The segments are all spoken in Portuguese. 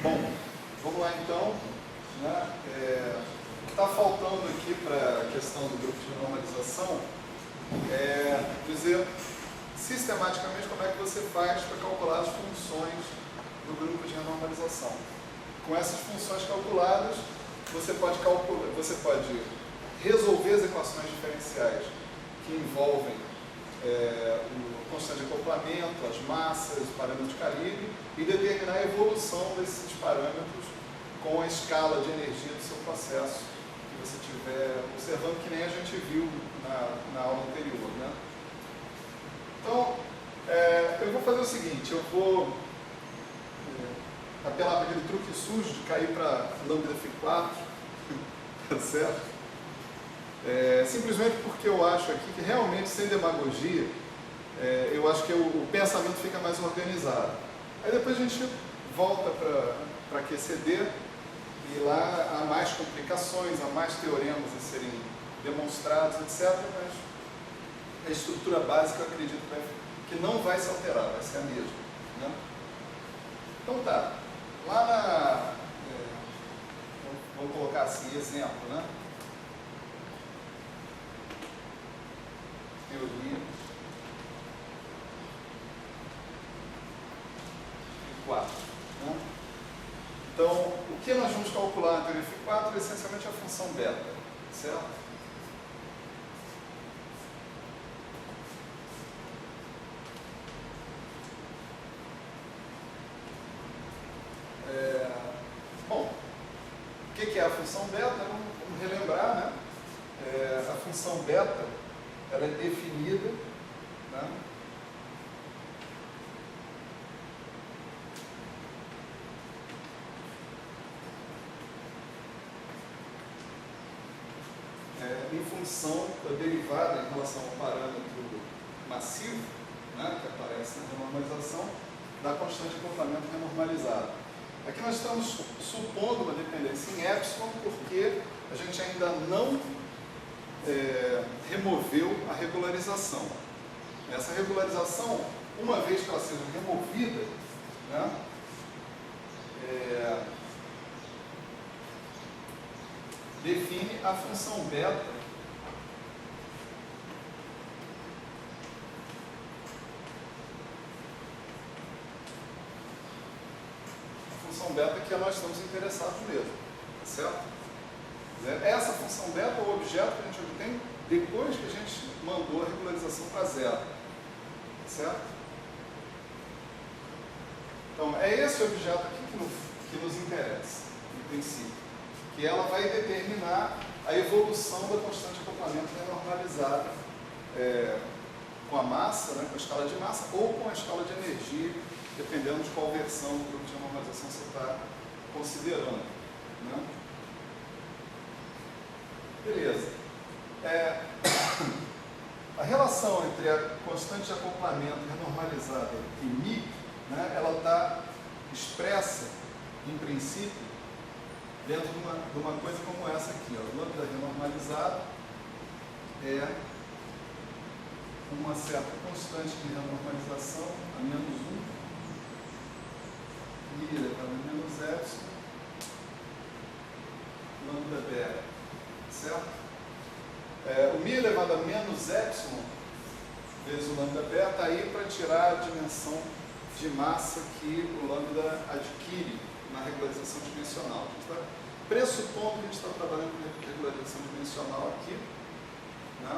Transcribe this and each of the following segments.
Bom, vamos lá então. Né? O que está faltando aqui para a questão do grupo de normalização é dizer sistematicamente como é que você faz para calcular as funções do grupo de renormalização. Com essas funções calculadas, você pode resolver as equações diferenciais que envolvem o constante de acoplamento, as massas, o parâmetro de calibre e determinar a evolução desses parâmetros com a escala de energia do seu processo que você estiver observando, que nem a gente viu na aula anterior. Né? Então, eu vou fazer o seguinte, eu vou apelar para aquele truque sujo de cair para lambda φ4, tá certo? Simplesmente porque eu acho aqui que realmente, sem demagogia, eu acho que o pensamento fica mais organizado. Aí depois a gente volta para QCD e lá há mais complicações, há mais teoremas a serem demonstrados, etc. Mas a estrutura básica eu acredito que não vai se alterar, vai ser a mesma. Né? Então tá, lá vamos colocar assim, exemplo, né? Teoria Φ4. Né? Então, o que nós vamos calcular na teoria Φ4 é essencialmente a função beta, certo? Bom, o que é a função beta? Vamos relembrar, né? A função beta ela é definida, né? Em função da derivada em relação ao parâmetro massivo, né, que aparece na renormalização, da constante de acoplamento renormalizado. Aqui nós estamos supondo uma dependência em epsilon porque a gente ainda não removeu a regularização. Essa regularização, uma vez que ela seja removida, né, define a função beta que nós estamos interessados mesmo, tá certo? Essa função beta é o objeto que a gente obtém depois que a gente mandou a regularização para zero, tá certo? Então, é esse objeto aqui que nos interessa, no princípio, que ela vai determinar a evolução da constante de acoplamento renormalizada com a massa, né, com a escala de massa, ou com a escala de energia, dependendo de qual versão do grupo de normalização você está considerando. Né? Beleza. A relação entre a constante de acoplamento renormalizada e μ, né, ela está expressa, em princípio, dentro de uma coisa como essa aqui. O lambda renormalizado é uma certa constante de renormalização, a menos 1, μ elevado a menos epsilon, lambda beta, certo? O μ elevado a menos epsilon vezes o lambda beta está aí para tirar a dimensão de massa que o lambda adquire na regularização dimensional. A gente está pressupondo que a gente está trabalhando com regularização dimensional aqui. Né?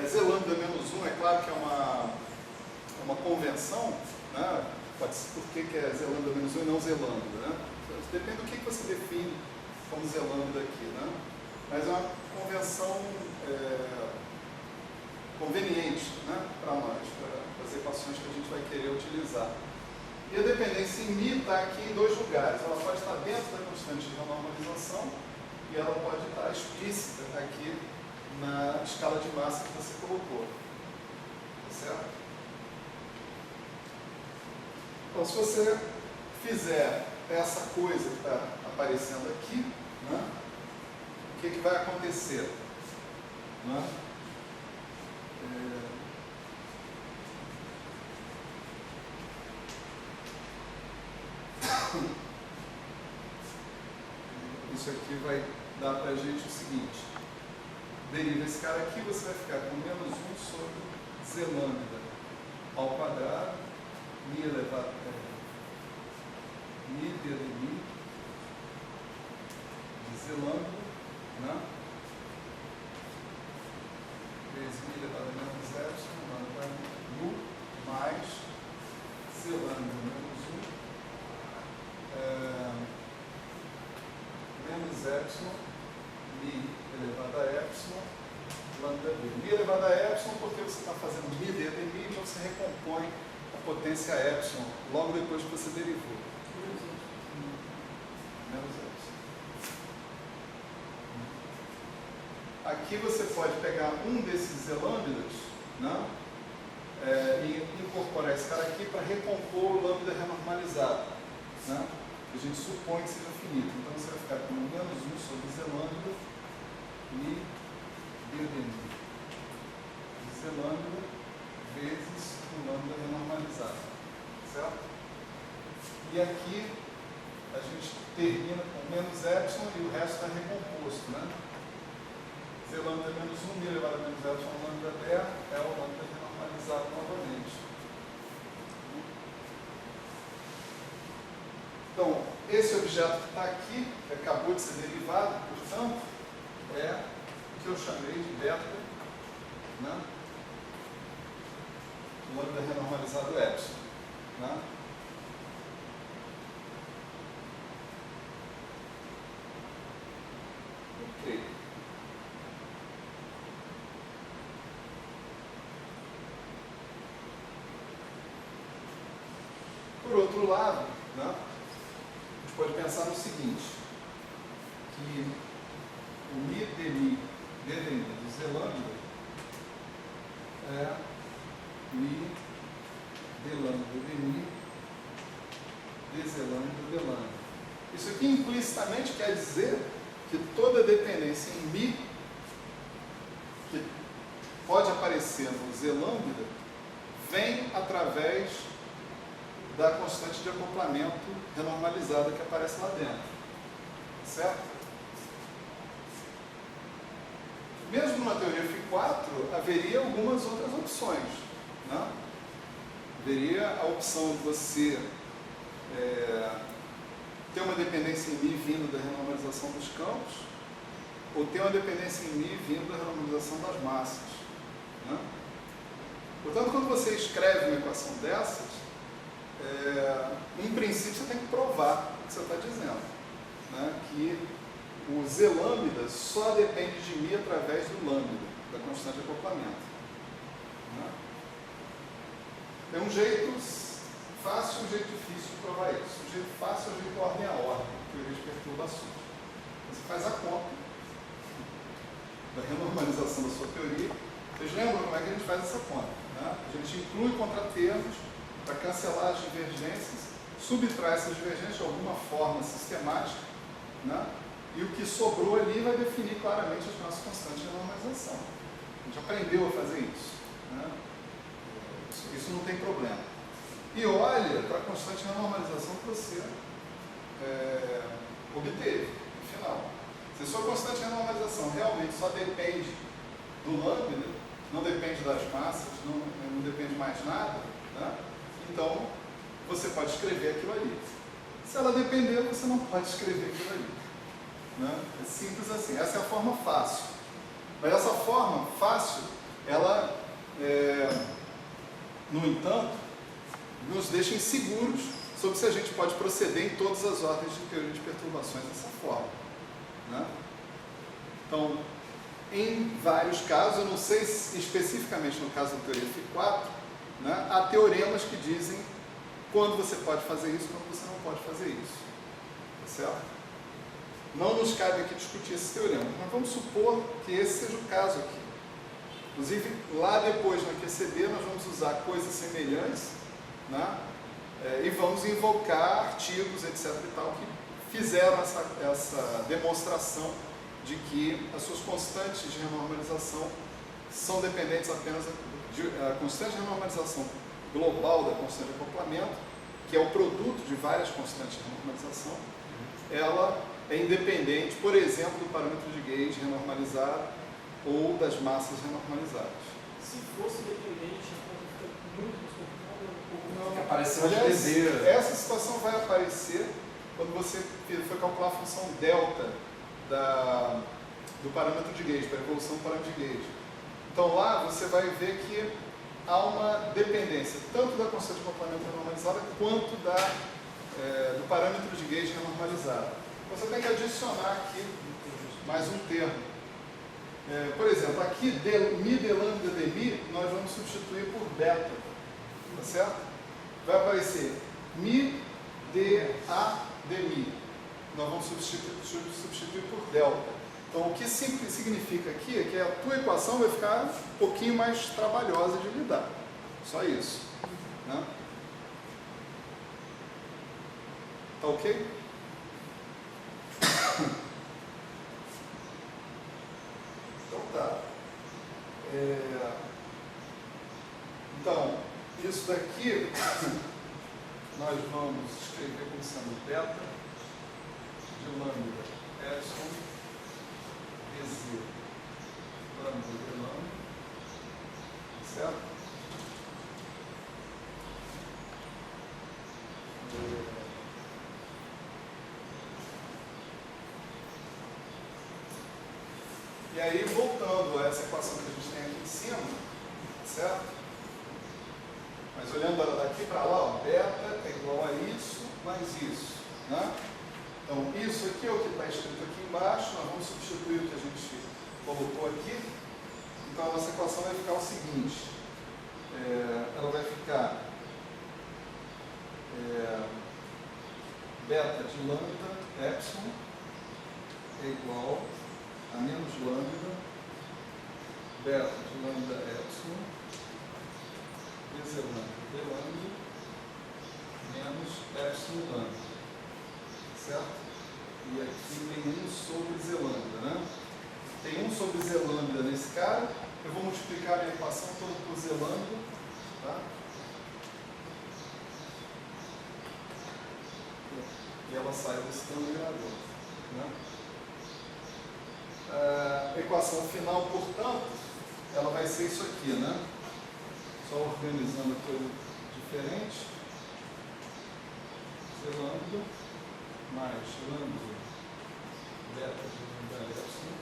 Z lambda menos 1 é claro que é uma convenção, né? Por que é Z lambda menos 1 e não Z lambda? Né? Depende do que você define como Z lambda aqui. Né? Mas é uma convenção conveniente, né, para nós, para as equações que a gente vai querer utilizar. E a dependência em μ está aqui em dois lugares. Ela pode estar dentro da constante de renormalização e ela pode estar explícita aqui na escala de massa que você colocou. Tá certo? Então, se você fizer essa coisa que está aparecendo aqui, né, o que vai acontecer? Né? Isso aqui vai dar para a gente o seguinte: deriva esse cara aqui, você vai ficar com menos 1 sobre Z lambda ao quadrado, mi elevado a mi d de mi, de Z lambda, né? Vezes mi elevado a menos epsilon, lambda nu, mais Z lambda menos 1, menos epsilon, mi elevado a epsilon, lambda d. Mi elevado a epsilon porque você está fazendo mi d de mi, então você recompõe a potência epsilon logo depois que você derivou. Menos epsilon. Aqui você pode pegar um desses Z lambdas, né, e incorporar esse cara aqui para recompor o lambda renormalizado, né? A gente supõe que seja finito. Então você vai ficar com menos 1 sobre Z lambda mi d de mi. Z lambda vezes o lambda renormalizado. Certo? E aqui a gente termina com menos epsilon e o resto está recomposto, né? Z lambda menos 1, mi elevado a menos epsilon lambda d é o lambda renormalizado novamente. Então, esse objeto que está aqui, que acabou de ser derivado, portanto, é o que eu chamei de beta, né? Lambda renormalizado epsilon, né? Ok. Por outro lado, né, a gente pode pensar no seguinte, que o mi de mi do Z lambda é mi d lambda de mi de Z lambda de lambda. Isso aqui implicitamente quer dizer que toda dependência em mi que pode aparecer no Z lambda vem através da constante de acoplamento renormalizada que aparece lá dentro. Certo? Mesmo na teoria Φ4, haveria algumas outras opções, né? Haveria a opção de você ter uma dependência em mi vindo da renormalização dos campos, ou ter uma dependência em mi vindo da renormalização das massas, né? Portanto, quando você escreve uma equação dessas, em princípio você tem que provar o que você está dizendo, né? Que o Z lambda só depende de mi através do lambda, da constante de acoplamento, né? Tem um jeito fácil e um jeito difícil de provar isso. O jeito fácil é o jeito ordem a ordem, teoria de perturbações. Você faz a conta da renormalização da sua teoria. Vocês lembram como é que a gente faz essa conta, né? A gente inclui contratermos para cancelar as divergências, subtrai essas divergências de alguma forma sistemática, né? E o que sobrou ali vai definir claramente as nossas constantes de normalização. A gente aprendeu a fazer isso, né? Isso não tem problema. E olha para a constante de normalização que você obteve no final. Se a sua constante de normalização realmente só depende do lambda, não depende das massas, não depende mais nada, né? Então você pode escrever aquilo ali. Se ela depender, você não pode escrever aquilo ali, né? É simples assim. Essa é a forma fácil. Mas essa forma fácil, ela, no entanto, nos deixa inseguros sobre se a gente pode proceder em todas as ordens de teoria de perturbações dessa forma, né? Então, em vários casos, eu não sei se especificamente no caso da teoria Φ4, né, há teoremas que dizem quando você pode fazer isso e quando você não pode fazer isso. Tá certo? Não nos cabe aqui discutir esse teorema, mas vamos supor que esse seja o caso aqui. Inclusive, lá depois no QCD nós vamos usar coisas semelhantes, né, e vamos invocar artigos, etc. e tal, que fizeram essa demonstração de que as suas constantes de renormalização são dependentes apenas a constante de renormalização global da constante de acoplamento, que é o produto de várias constantes de renormalização, ela é independente, por exemplo, do parâmetro de gauge renormalizado ou das massas renormalizadas. Se fosse dependente, a conta fica muito mais complicada ou Não, fica aparecendo aliás, deseira. essa situação vai aparecer quando você for calcular a função delta do parâmetro de gauge, para a evolução do parâmetro de gauge. Então lá você vai ver que há uma dependência tanto da constante de acoplamento renormalizada quanto do parâmetro de gauge renormalizado. Você tem que adicionar aqui mais um termo. Por exemplo, aqui mi de lambda de mi nós vamos substituir por beta, tá certo? Vai aparecer mi de a de mi, nós vamos substituir por delta. Então o que significa aqui é que a tua equação vai ficar um pouquinho mais trabalhosa de lidar, só isso, né? Tá ok? Então tá. Então, isso daqui nós vamos escrever como sendo beta de lambda epsilon dz lambda de lambda, certo? E aí, voltando a essa equação que a gente tem aqui em cima, certo? Mas olhando ela daqui para lá, ó, beta é igual a isso mais isso, né? Então, isso aqui é o que está escrito aqui embaixo, nós vamos substituir o que a gente colocou aqui. Então, a nossa equação vai ficar o seguinte, ela vai ficar beta de lambda epsilon é igual a menos lambda beta de lambda epsilon dz lambda de lambda menos epsilon lambda, certo? E aqui tem 1 sobre z lambda, né? Tem 1 sobre z lambda nesse cara, eu vou multiplicar a minha equação toda por z lambda, tá? E ela sai desse denominador, né? A equação final, portanto, ela vai ser isso aqui, né? Só organizando a coisa diferente. Z lambda mais lambda beta de lambda epsilon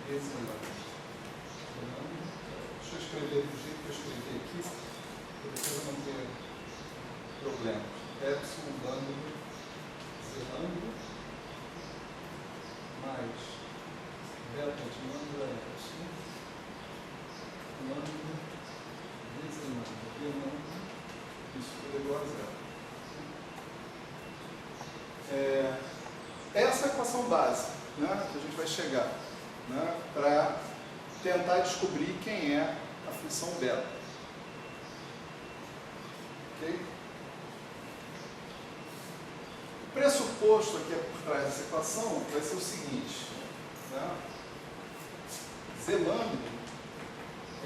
dz lambda. Deixa eu escrever do jeito que eu escrevi aqui, para depois eu não ter problema. Epsilon lambda z lambda mais beta de lambda epsilon lambda dz lambda d lambda, isso tudo é igual a zero. Essa é a equação básica, né, que a gente vai chegar, né, para tentar descobrir quem é a função beta. Ok? O pressuposto aqui por trás dessa equação vai ser o seguinte, né? Z lambda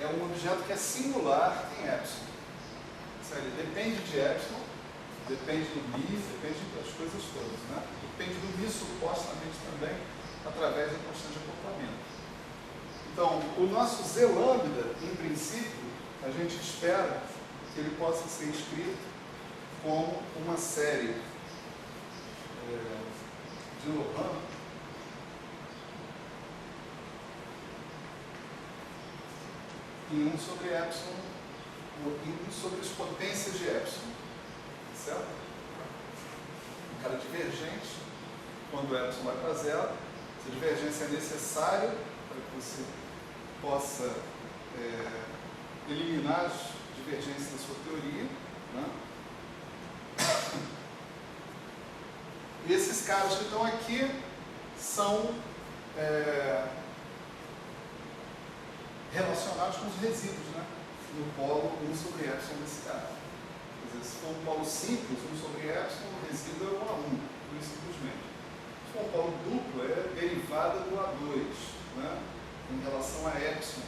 é um objeto que é singular em epsilon. Ele depende de epsilon, depende do mi, depende das coisas todas, né? Depende do mi supostamente também, através da constante de acoplamento. Então, o nosso Z lambda, em princípio, a gente espera que ele possa ser escrito como uma série de Lohan em 1 sobre epsilon, em 1 sobre as potências de epsilon, certo? Um cara divergente, quando o epsilon vai para zero, essa divergência é necessária para que você possa eliminar as divergências da sua teoria, né? E esses caras que estão aqui são relacionados com os resíduos, né? No polo 1 sobre epsilon desse cara. Quer dizer, se for um polo simples, 1 sobre epsilon, o resíduo é o A1, pura e simplesmente. Se for um polo duplo, é derivada do A2, né? Em relação a epsilon,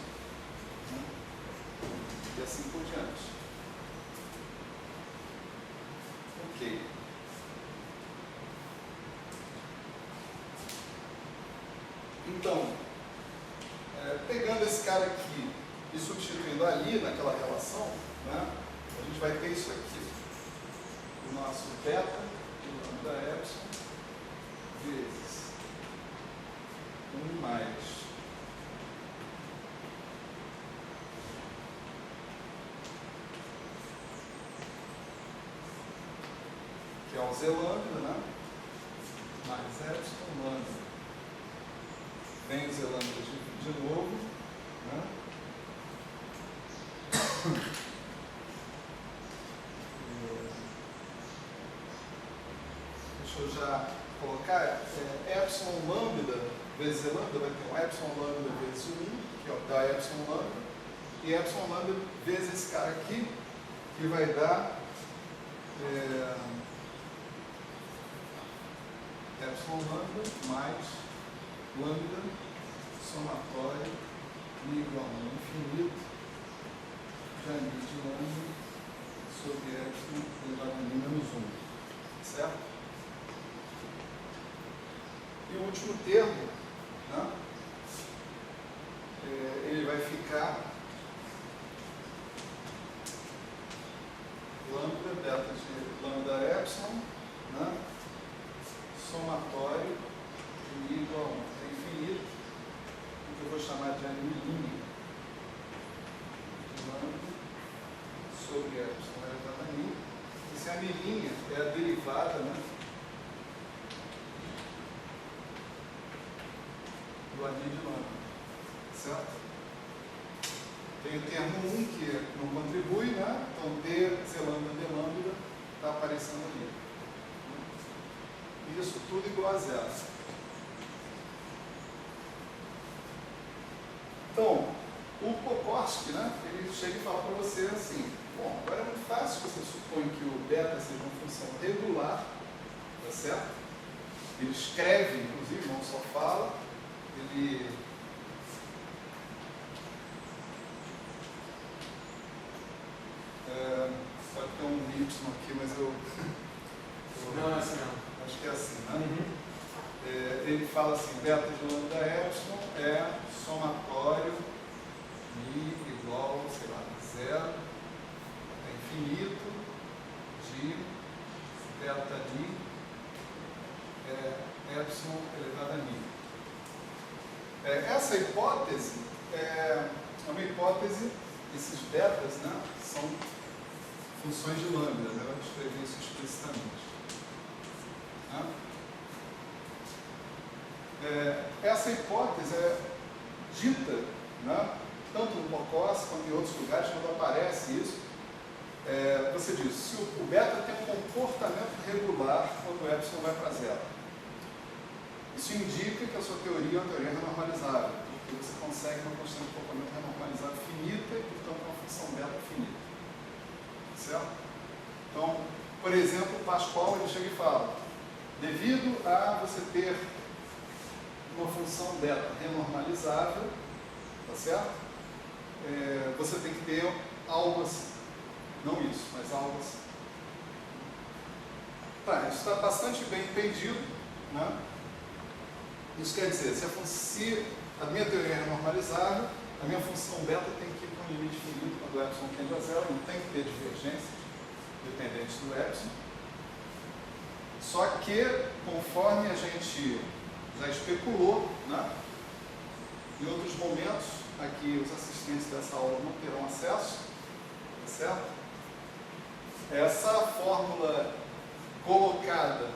né? E assim por diante. Então, pegando esse cara aqui e substituindo ali naquela relação, né, a gente vai ter isso aqui. O nosso beta, o lambda epsilon, vezes 1 mais que é o z lambda, né? Mais epsilon lambda. Vem o z lambda de novo, né? Deixa eu já colocar epsilon lambda vezes z lambda, vai ter um epsilon lambda vezes 1, que é o da epsilon lambda, e epsilon lambda vezes esse cara aqui, que vai dar epsilon lambda mais lambda somatório igual a infinito de ani de lambda sobre epsilon elevado a n menos 1, certo? E o último termo, né, ele vai ficar lambda beta de lambda epsilon, né, somatório de I igual a 1 até infinito, que eu vou chamar de anilinha de lambda sobre epsilon elevado a n. Esse anilinha é a derivada, né, do ani de lambda, certo? Tem o termo 1 que não contribui, né? Então d, z lambda, d lambda está aparecendo ali. Isso tudo igual a zero. Então, o Pokorski, né, ele chega e fala para você assim: bom, agora é muito fácil, você supõe que o beta seja uma função regular, tá certo? Ele escreve, inclusive, não só fala, ele pode ter um Y aqui, mas eu Não, é assim não. acho que é assim, né? Ele fala assim: beta de lambda epsilon é somatório mi igual, sei lá, 0 até infinito de delta ni epsilon elevado a ni. Essa hipótese é uma hipótese, esses betas, né, são funções de lambda, né? Eu vou escrever isso explicitamente. Né? Essa hipótese é dita, né, tanto no Pokorski quanto em outros lugares, quando aparece isso, você diz: se o beta tem um comportamento regular quando o epsilon vai para zero. Isso indica que a sua teoria é uma teoria renormalizável, porque você consegue uma constante de comportamento renormalizável finita e, portanto, uma função beta finita. Certo? Então, por exemplo, o Pascal ele chega e fala: devido a você ter uma função beta renormalizável, tá certo? Você tem que ter algo assim. Não isso, mas algo assim. Tá, isso está bastante bem entendido, né? Isso quer dizer, se a minha teoria é renormalizável, a minha função beta tem que ir para um limite finito quando o epsilon tende a zero, não tem que ter divergências dependentes do epsilon. Só que, conforme a gente já especulou, né, em outros momentos, aqui os assistentes dessa aula não terão acesso, tá certo? Essa fórmula colocada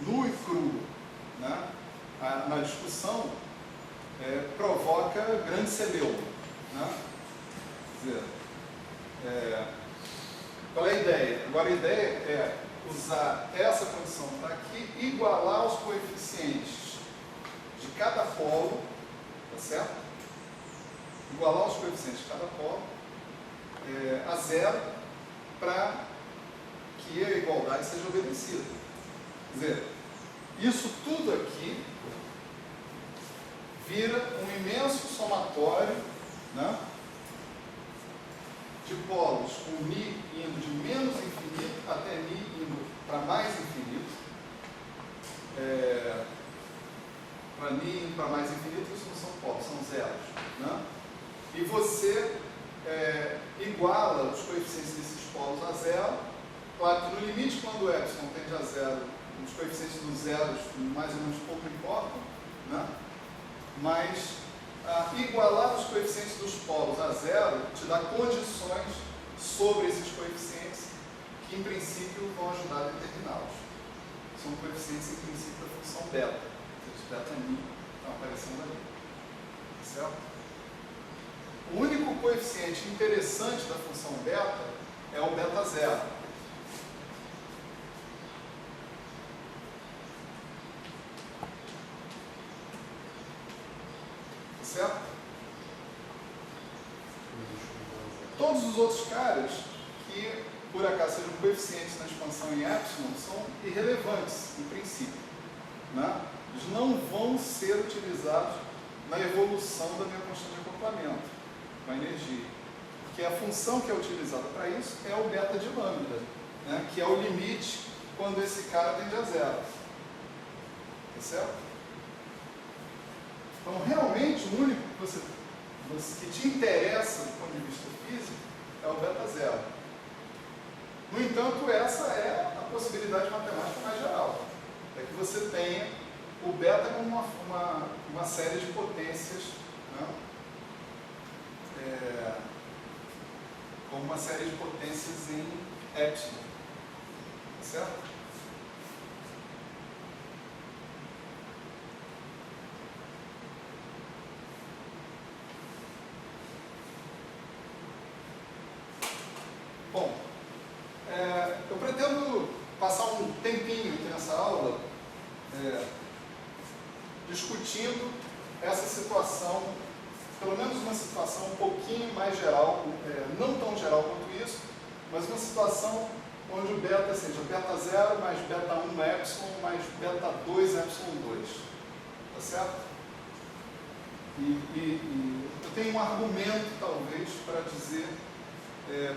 nu e cru, né, na discussão, provoca grande celeuma, né? Quer dizer, qual é a ideia? Agora a ideia é usar essa condição que está aqui, igualar os coeficientes de cada polo, tá certo? Igualar os coeficientes de cada polo a zero, para que a igualdade seja obedecida. Quer dizer, isso tudo aqui vira um imenso somatório, né, de polos, com mi indo de menos infinito até mi indo para mais infinito, para mim, para mais infinito, isso não são polos, são zeros. Né? E você iguala os coeficientes desses polos a zero. Claro que no limite, quando o epsilon tende a zero, os coeficientes dos zeros mais ou menos pouco importam, né? Mas igualar os coeficientes dos polos a zero te dá condições sobre esses coeficientes que, em princípio, vão ajudar a determiná-los. São coeficientes, em princípio, da função beta. Os beta min estão aparecendo ali. Certo? O único coeficiente interessante da função beta é o beta zero. Certo? Todos os outros caras que, por acaso, sejam coeficientes na expansão em epsilon, são irrelevantes, em princípio. Né? Eles não vão ser utilizados na evolução da minha constante de acoplamento, com a energia. Porque a função que é utilizada para isso é o beta de lambda, né? Que é o limite quando esse cara tende a zero. Tá certo? Então, realmente, o único que te interessa do ponto de vista físico é o beta zero. No entanto, essa é a possibilidade matemática mais geral. É que você tenha o beta como uma série de potências, né? Como uma série de potências em epsilon. Certo? Bom, eu pretendo passar um tempinho aqui nessa aula discutindo essa situação, pelo menos uma situação um pouquinho mais geral, não tão geral quanto isso, mas uma situação onde o beta seja beta 0 mais beta 1 epsilon mais beta 2 epsilon 2. Tá certo? E eu tenho um argumento, talvez, para dizer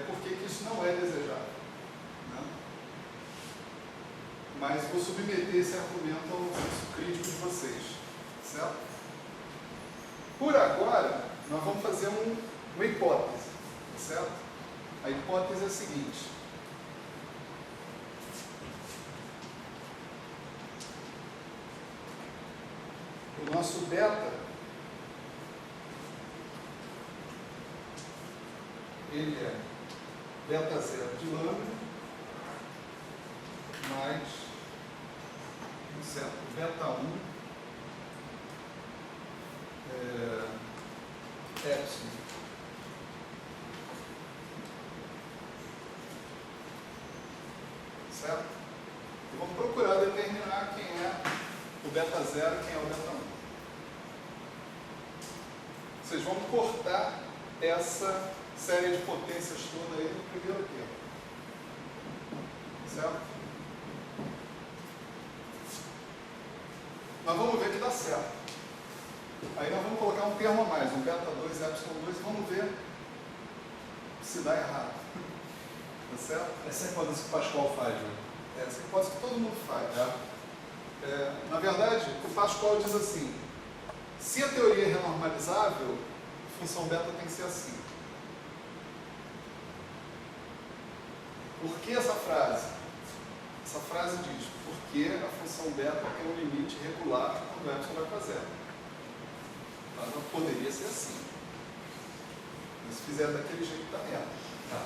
por que isso não é desejável. Né? Mas vou submeter esse argumento ao senso crítico de vocês. Certo? Por agora, nós vamos fazer uma hipótese. Certo? A hipótese é a seguinte. O nosso beta, ele é beta 0 de lambda mais um certo beta 1 epsilon. Certo? E vamos procurar determinar quem é o beta 0 e quem é o beta 1. Vocês vão cortar essa série de potências toda aí no primeiro tempo. Certo? Nós vamos ver que dá certo. Aí nós vamos colocar um termo a mais, um beta 2, epsilon 2, e vamos ver se dá errado. Tá certo? Essa é a hipótese que o Pascal faz, né? Essa é a hipótese que todo mundo faz. Na verdade, o Pascal diz assim: se a teoria é renormalizável, a função beta tem que ser assim. Por que essa frase? Essa frase diz: porque a função beta tem um limite regular quando o epsilon vai para zero. Ela não poderia ser assim. Mas se fizer daquele jeito, dá merda. Tá.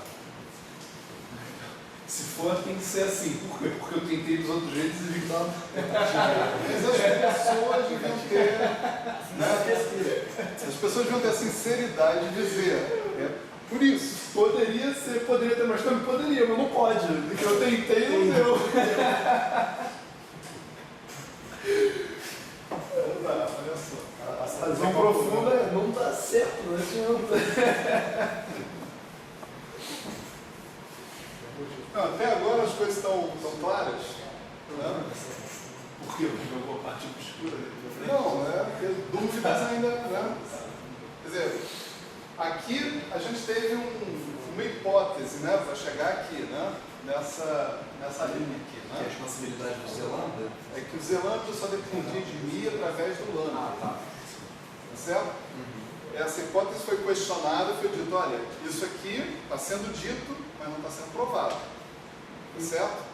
Se for, tem que ser assim. Por quê? Porque eu tentei dos outros jeitos e vi que estava. Mas as pessoas deviam ter. As pessoas deviam ter a sinceridade de dizer: por isso. Poderia ser, poderia ter, mas também poderia, mas não pode. Porque eu tentei e não deu. Olha só. A visão profunda não está certo, não adianta. Não, até agora as coisas estão claras. Né? Por quê? Porque jogou a parte obscura dele. Não, porque dúvidas ainda. Né? Quer dizer, aqui a gente teve uma hipótese, né, para chegar aqui. Né? nessa linha aqui. Que é a Né? expansibilidade do Z lambda? É que o Z lambda só dependia de μ através do lambda. Tá. Tá certo? Essa hipótese foi questionada e foi dito, olha, isso aqui está sendo dito, mas não está sendo provado. Tá certo?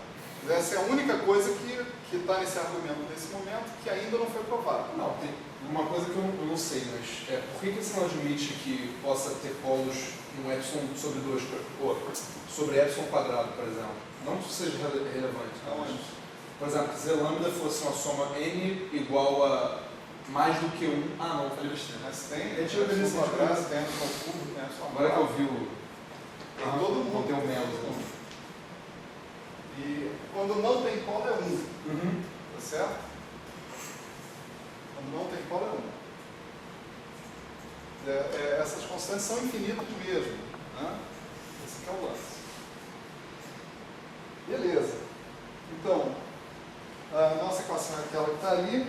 Essa é a única coisa que está nesse argumento nesse momento que ainda não foi provada. Não, tem uma coisa que eu não sei, mas por que você não admite que possa ter polos um epsilon sobre 2, sobre epsilon quadrado, por exemplo? Não que isso seja relevante. Aonde? Por exemplo, Z lambda fosse uma soma n igual a mais do que 1. Ah, não, falei besteira. Mas tem, A gente vai ver isso quadrado, tem epsilon cubo, tem epsilon Agora que eu vi tem todo mundo. não tem o menos. E quando não tem polo é 1. Tá certo? Quando não tem polo é 1. Essas constantes são infinitas mesmo. Né? Esse aqui é o lance. Beleza. Então, a nossa equação é aquela que está ali.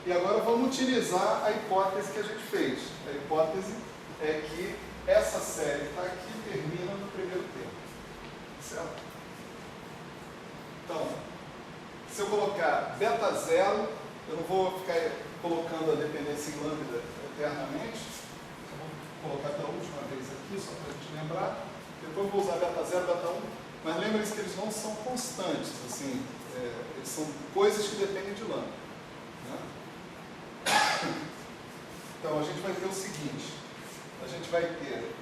E agora vamos utilizar a hipótese que a gente fez. A hipótese é que essa série que está aqui termina no primeiro termo. Certo? Então, se eu colocar beta zero, eu não vou ficar colocando a dependência em lambda eternamente. Eu vou colocar pela última vez aqui, só para a gente lembrar. Depois eu vou usar beta 0, beta 1. Mas lembre-se que eles não são constantes. Assim, eles são coisas que dependem de lambda. Né? Então, a gente vai ter o seguinte. A gente vai ter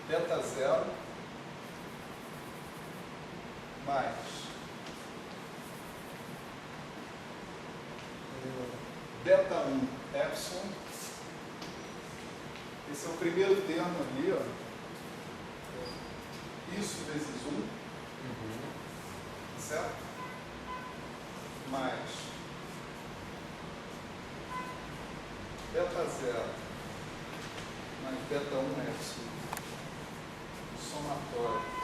beta 0 mais beta 1 epsilon. Esse é o primeiro termo ali, ó. Isso vezes 1. Certo? Mais beta 0 mais beta 1 epsilon. Somatório.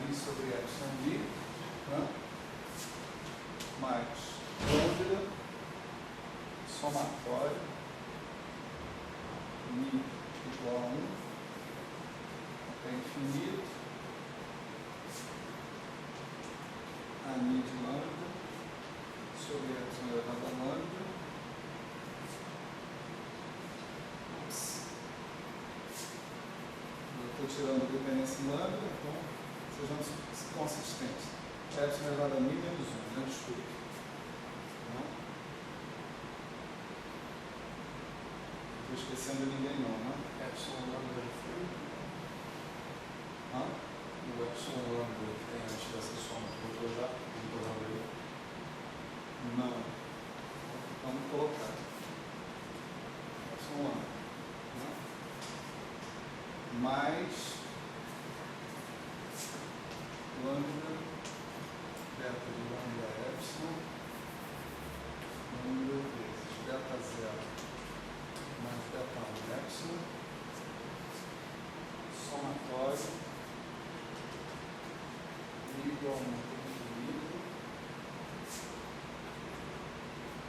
Mi sobre epsilon li, né? Mais lambda somatório mi igual a 1 até infinito a mi de lambda sobre epsilon elevado a lambda. Eu estou tirando a dependência em lambda, então sejamos consistentes. Epsilon elevado a mi menos 1, menos tudo. Não estou esquecendo ninguém não, né? Epsilon lambda já foi. O epsilon lambda que tem antes dessa soma, botou já? Botou lambda aí? Não. Vamos colocar. Epsilon lambda. Né? Mais lambda, beta de lambda epsilon, lambda vezes beta 0 mais beta 1 epsilon, somatório, igual a 1 infinito,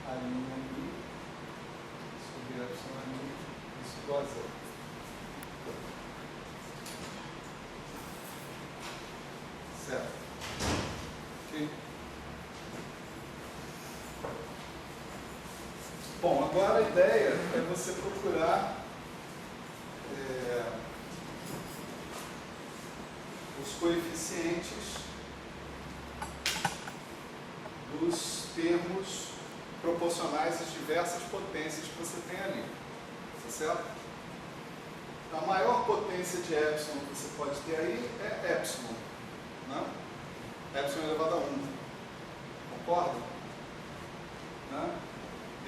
a linha mi sobre epsilon a mi, isso igual a 0. Certo. Ok. Bom, agora a ideia é você procurar os coeficientes dos termos proporcionais às diversas potências que você tem ali. Tá certo? A maior potência de epsilon que você pode ter aí é epsilon. Né? Epsilon elevado a 1. Concorda? Né?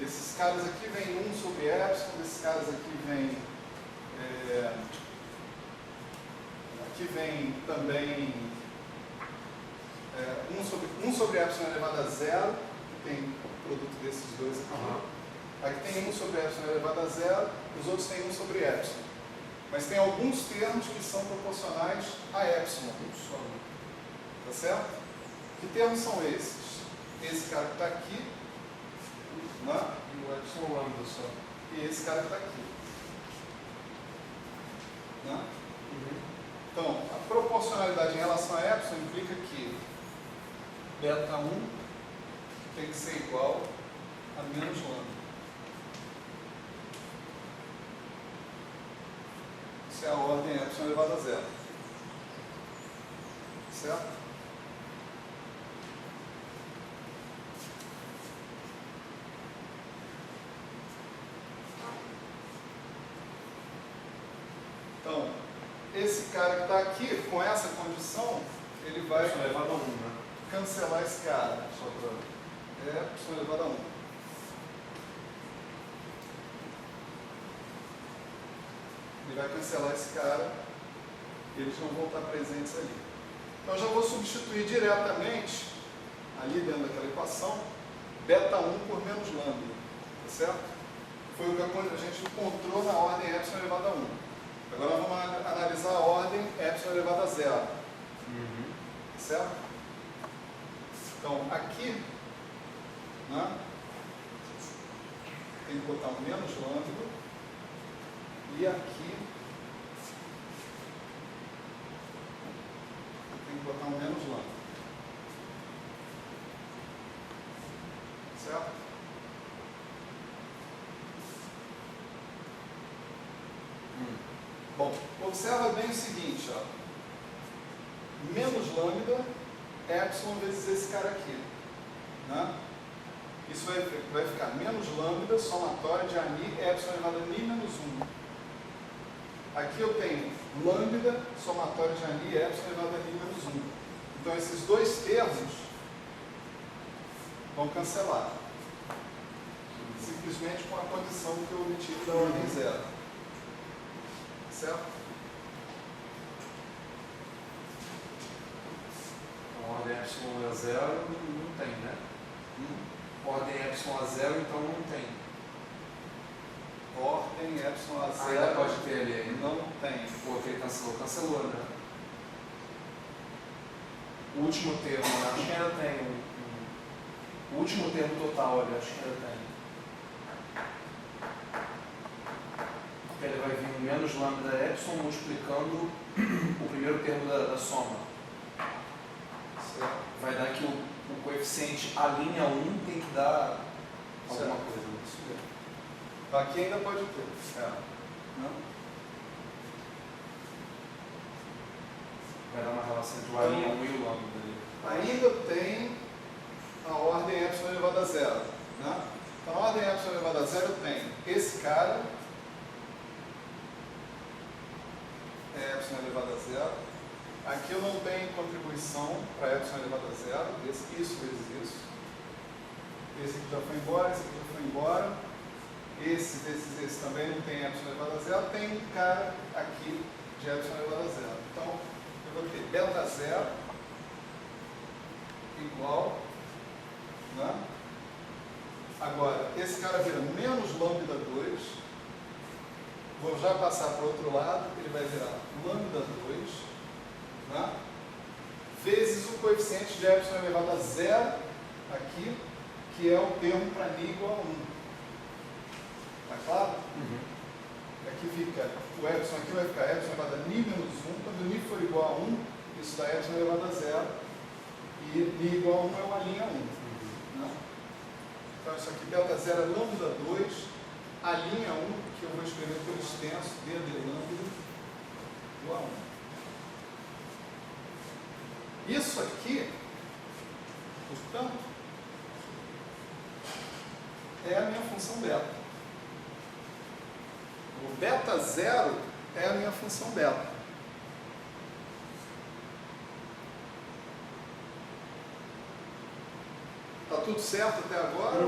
Desses caras aqui vem 1 sobre epsilon, desses caras aqui vem também 1 sobre epsilon elevado a 0, que tem o produto desses dois aqui. Aqui tem 1 sobre epsilon elevado a 0, os outros têm 1 sobre epsilon. Mas tem alguns termos que são proporcionais a epsilon. Tá certo? Que termos são esses? Esse cara que está aqui, né? E o epsilon lambda só. e esse cara que está aqui. Né? Então, a proporcionalidade em relação a epsilon implica que beta 1 tem que ser igual a menos lambda. Isso é a ordem epsilon elevado a zero. Certo? Então, esse cara que está aqui, com essa condição, ele vai elevado a 1, né? cancelar esse cara. Só para... Epsilon elevado a 1. Ele vai cancelar esse cara e eles vão voltar presentes ali. Então, eu já vou substituir diretamente, ali dentro daquela equação, beta 1 por menos lambda. Tá certo? Foi o que a gente encontrou na ordem epsilon elevado a 1. Agora vamos analisar a ordem epsilon elevado a zero. Certo? Então, aqui, né, tem que botar um menos lambda. E aqui, tem que botar um menos lambda. Certo? Bom, observa bem o seguinte, ó. Menos lambda, epsilon vezes esse cara aqui. Né? Isso vai ficar menos lambda, somatório de ani, epsilon elevado a ni menos 1. Aqui eu tenho lambda, somatório de ani, epsilon elevado a ni menos 1. Então esses dois termos vão cancelar. Simplesmente com a condição que eu omiti da ordem zero. Certo? A ordem epsilon a zero não tem, né? Ordem epsilon a zero, então não tem. Ordem epsilon a zero. Ainda pode ter ali ainda. Não tem. Porque ele cancelou, né? O último termo, né? Acho que ainda tem. O último termo total ali, acho que ainda tem. Porque ele vai vir menos lambda epsilon multiplicando o primeiro termo da soma. Certo. Vai dar que o coeficiente a linha 1 tem que dar alguma Certo. coisa. Isso mesmo. Aqui ainda pode ter. Não? Vai dar uma relação entre o a linha 1 e o lambda ali. Ainda tem a ordem epsilon elevado a zero. Né? Então, a ordem epsilon elevado a zero tem esse cara, é epsilon elevado a zero. Aqui eu não tenho contribuição para epsilon elevado a zero, isso vezes isso. Esse aqui já foi embora, esse aqui já foi embora. Esse também não tem epsilon elevado a zero. Tem um cara aqui de epsilon elevado a zero. Então, eu vou ter delta zero igual, né? Agora, esse cara vira menos lambda 2. Vou já passar para o outro lado, ele vai virar lambda 2, né? Vezes o coeficiente de epsilon elevado a zero aqui, que é o termo para ni igual a 1. Está claro? Aqui fica, o epsilon aqui vai ficar epsilon elevado a ni menos 1. Quando ni for igual a 1, isso dá epsilon elevado a zero. E ni igual a 1 é uma linha 1. Né? Então isso aqui, delta zero é lambda 2, a linha 1, que eu vou escrever por extenso, d de lambda igual a 1. Isso aqui, portanto, é a minha função beta. O beta zero é a minha função beta. Está tudo certo até agora?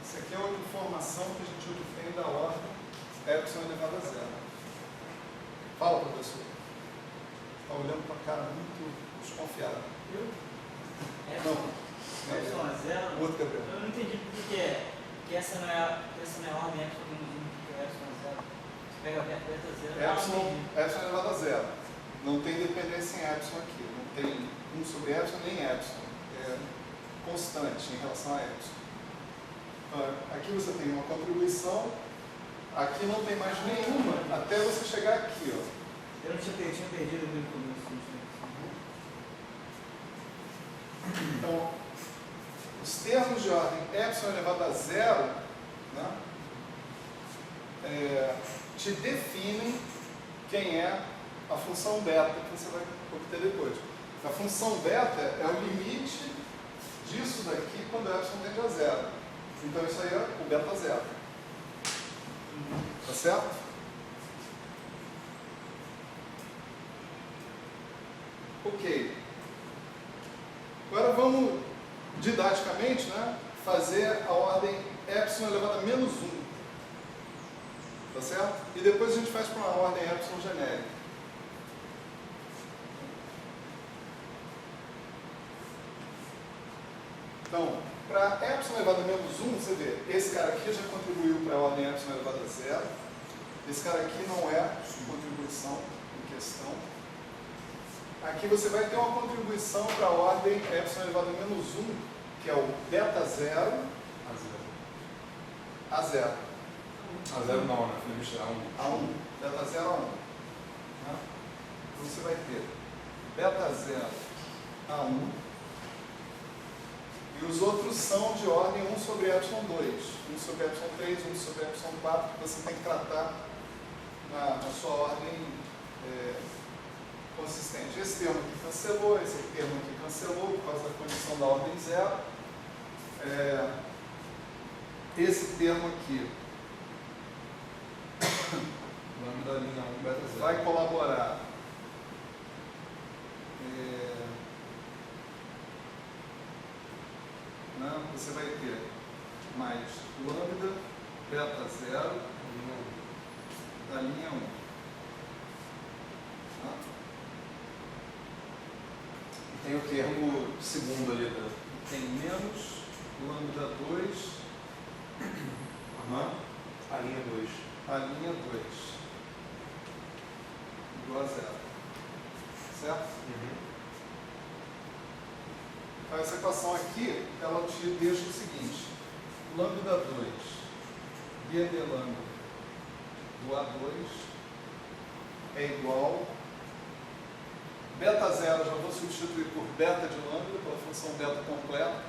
Isso aqui é outra informação que a gente obtém da ordem epsilon elevado a zero. Fala, professor. Está olhando para a cara muito desconfiado. Eu? Não. Epsilon a zero? Outro Gabriel. Eu não entendi por que é. Que essa não é a ordem epsilon menos 1, que é epsilon a zero. Você pega a beta zero. Epsilon elevado a zero. Não tem dependência em epsilon aqui. Não tem 1 sobre epsilon nem epsilon. É constante em relação a epsilon. Aqui você tem uma contribuição, aqui não tem mais nenhuma, até você chegar aqui, ó. Eu não tinha perdido no começo. Então, os termos de ordem epsilon elevado a zero, né, te definem quem é a função beta que você vai obter depois. A função beta é o limite disso daqui quando epsilon tende a zero. Então isso aí é o beta zero. Tá certo? Ok. Agora vamos, didaticamente, né, fazer a ordem epsilon elevado a menos 1. Tá certo? E depois a gente faz para uma ordem epsilon genérica. Então, para epsilon elevado a menos 1, você vê, esse cara aqui já contribuiu para a ordem epsilon elevado a zero. Esse cara aqui não é contribuição em questão. Aqui você vai ter uma contribuição para a ordem epsilon elevado a menos 1, que é o beta 0 a 0. A 0 não, né? A 1. Beta 0 a 1. Então você vai ter beta 0 a 1. E os outros são de ordem 1 sobre epsilon 2, 1 sobre epsilon 3, 1 sobre epsilon 4, que você tem que tratar na sua ordem consistente. Esse termo aqui cancelou, esse termo aqui cancelou por causa da condição da ordem 0. Esse termo aqui lambda linha 1, beta 0. vai colaborar. Você vai ter mais lambda beta 0 da linha 1. E tem o termo segundo ali da. Tem menos lambda 2 A linha 2. a linha 2 igual a 0. Certo? Então essa equação aqui, ela te deixa o seguinte: lambda 2 d de lambda do A2 é igual beta 0, já vou substituir por beta de lambda, pela função beta completa,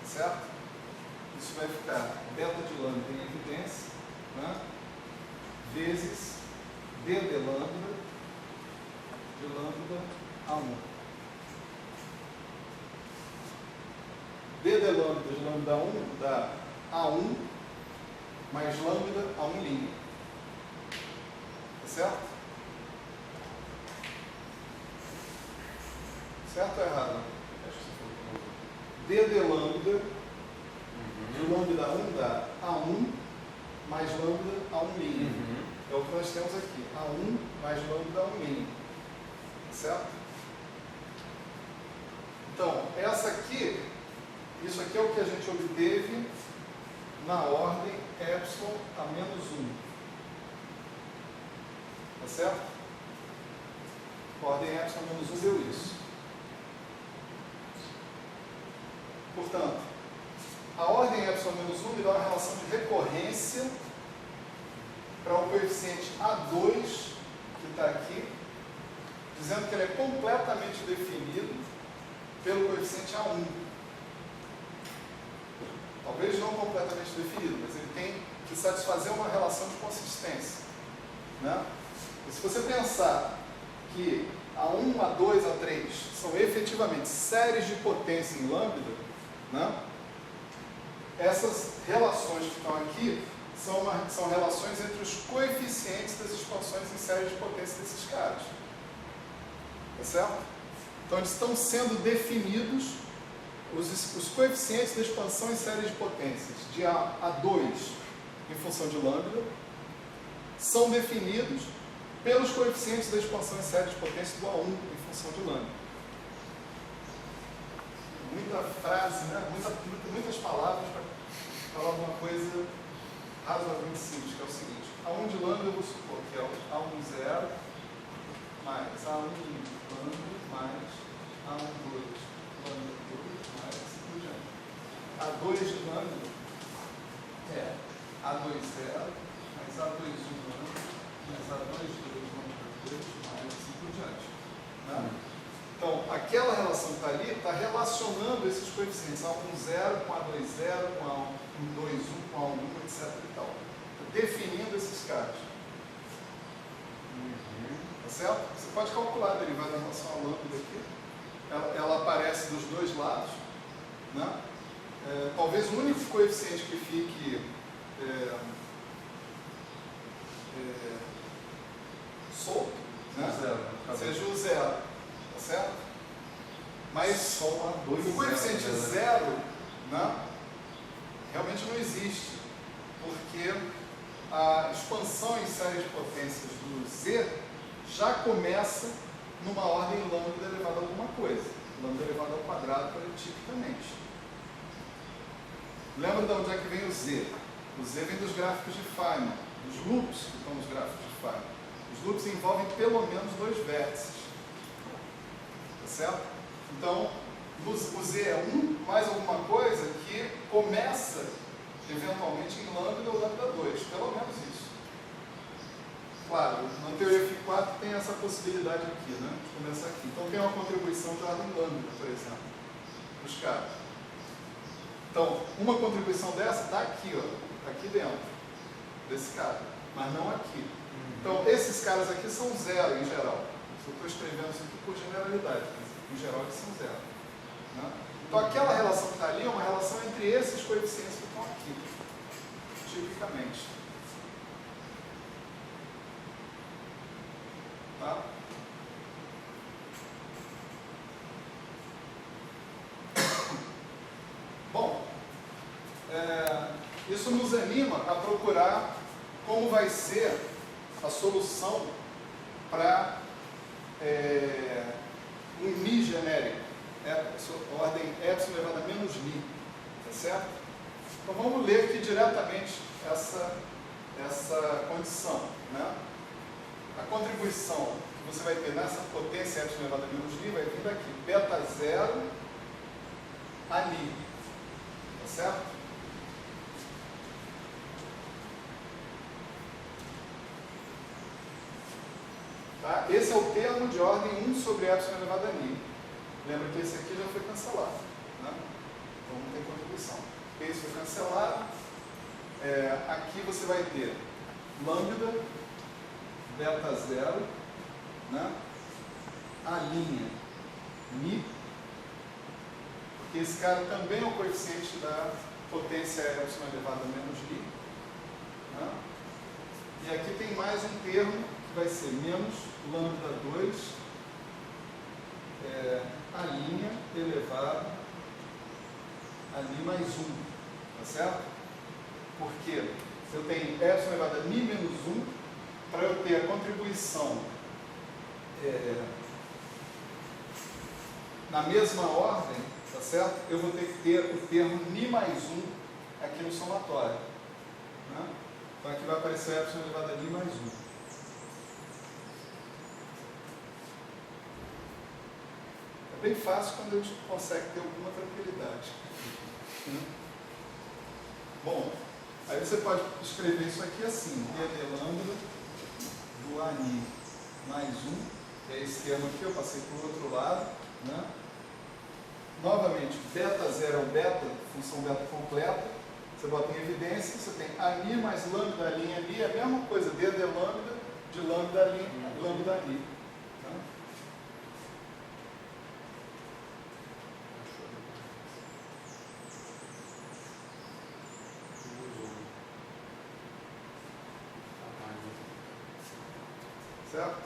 certo? Isso vai ficar beta de lambda em evidência, né, vezes d de lambda a 1. d de lambda 1 dá A1 mais lambda A1 linha. Tá certo? Certo ou errado? Acho que você falou. d de lambda de lambda 1 dá A1 mais lambda A1 linha. É o que nós temos aqui. A1 mais lambda A1 linha. Tá certo? Então, isso aqui é o que a gente obteve na ordem epsilon a menos 1. Tá certo? A ordem epsilon a menos 1 deu isso. Portanto, a ordem epsilon a menos 1 me dá uma relação de recorrência para o coeficiente A2, que está aqui, dizendo que ele é completamente definido pelo coeficiente A1. Talvez não completamente definido, mas ele tem que satisfazer uma relação de consistência. Né? E se você pensar que A1, A2, A3 são efetivamente séries de potência em lambda, né? Essas relações que estão aqui são relações entre os coeficientes das expansões em série de potência desses caras. Tá certo? Então eles estão sendo definidos, os coeficientes da expansão em série de potências de A2 em função de lambda são definidos pelos coeficientes da expansão em série de potência do A1 em função de lambda. Muita frase, né? Muitas palavras para falar de uma coisa razoavelmente simples, que é o seguinte: A1 de lambda eu vou supor que é o A1 0 mais A1 lambda mais A1 2 lambda 2 mais assim por diante. A2 de lambda é A20 mais A21 mais A22 mais assim por diante. Né? Então, aquela relação que está ali está relacionando esses coeficientes A10 com A20, com A21, com A11, etc. e tal. Definindo esses caras. Tá certo? Você pode calcular a derivada em relação à lambda aqui. Ela aparece dos dois lados. Né? Talvez o único coeficiente que fique solto, né? Seja o zero, tá certo? Mas o coeficiente zero, né, realmente não existe, porque a expansão em série de potências do Z já começa numa ordem lambda elevada a alguma coisa, lambda elevada ao quadrado, tipicamente. Lembra de onde é que vem o Z? O Z vem dos gráficos de Feynman, dos loops que estão nos gráficos de Feynman. Os loops envolvem pelo menos dois vértices. Tá certo? Então, o Z é um mais alguma coisa que começa, eventualmente, em lambda ou lambda 2. Pelo menos isso. Claro, na teoria Φ4 tem essa possibilidade aqui, né? De começar aqui. Então, tem uma contribuição de ordem lambda, por exemplo, para os caras. Então, uma contribuição dessa está aqui, ó, tá aqui dentro desse cara, mas não aqui. Então, esses caras aqui são zero em geral. Eu estou escrevendo isso aqui por generalidade, mas em geral eles são zero. Né? Então, aquela relação que está ali é uma relação entre esses coeficientes que estão aqui, tipicamente. Tá? Bom, isso nos anima a procurar como vai ser a solução para um Ni genérico, ordem epsilon elevado a menos Ni, tá certo? Então vamos ler aqui diretamente essa condição, né? A contribuição que você vai ter nessa potência epsilon elevado a menos Ni vai vir daqui, beta 0 a Ni, tá certo? Tá? Esse é o termo de ordem 1 sobre epsilon elevado a Ni. Lembra que esse aqui já foi cancelado, né? Então não tem contribuição. Esse foi cancelado. Aqui você vai ter lambda, beta 0, né? A linha Mi, porque esse cara também é o coeficiente da potência epsilon elevado a menos Ni. Né? E aqui tem mais um termo que vai ser menos lambda 2 a linha elevado a Ni mais 1, tá certo? Porque eu tenho epsilon elevado a Ni menos 1, para eu ter a contribuição na mesma ordem, tá certo? Eu vou ter que ter o termo Ni mais 1 aqui no somatório. Né? Então aqui vai aparecer epsilon elevado a Ni mais 1. É bem fácil quando a gente consegue ter alguma tranquilidade. Bom, aí você pode escrever isso aqui assim, d lambda do Ani mais 1, que é esse termo aqui, eu passei para o outro lado, né? Novamente, beta 0 é um beta, função beta completa, você bota em evidência, você tem Ani mais lambda linha ali, é a mesma coisa, d lambda de lambda linha, lambda ali. Certo?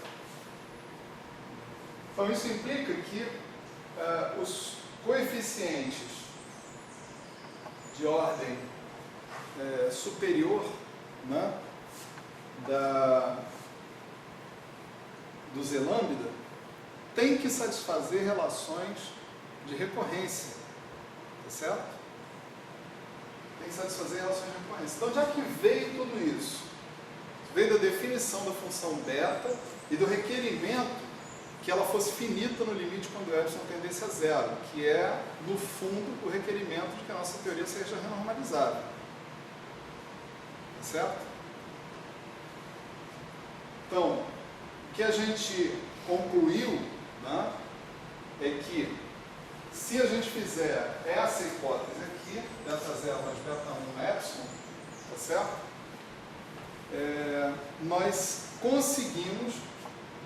Então isso implica que os coeficientes de ordem superior, né, do Z lambda tem que satisfazer relações de recorrência, tá certo? Tem que satisfazer relações de recorrência. Então, já que veio tudo isso, veio da definição da função beta e do requerimento que ela fosse finita no limite quando o epsilon tendesse a zero, que é, no fundo, o requerimento de que a nossa teoria seja renormalizável. certo? Então, o que a gente concluiu, né, é que se a gente fizer essa hipótese aqui, beta 0 mais beta 1 epsilon, tá certo? Nós conseguimos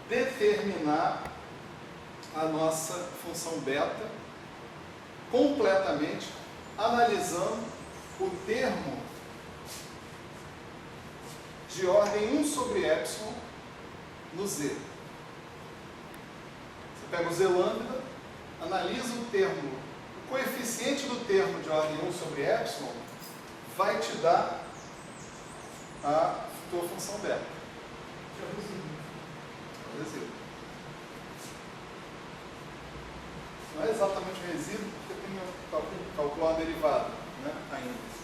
determinar a nossa função beta completamente analisando o termo de ordem 1 sobre epsilon no Z. Você pega o Z lambda, analisa o termo, o coeficiente do termo de ordem 1 sobre epsilon vai te dar a tua função beta. Que é o resíduo. Não é exatamente o resíduo, porque tem que calcular uma derivada, né, ainda.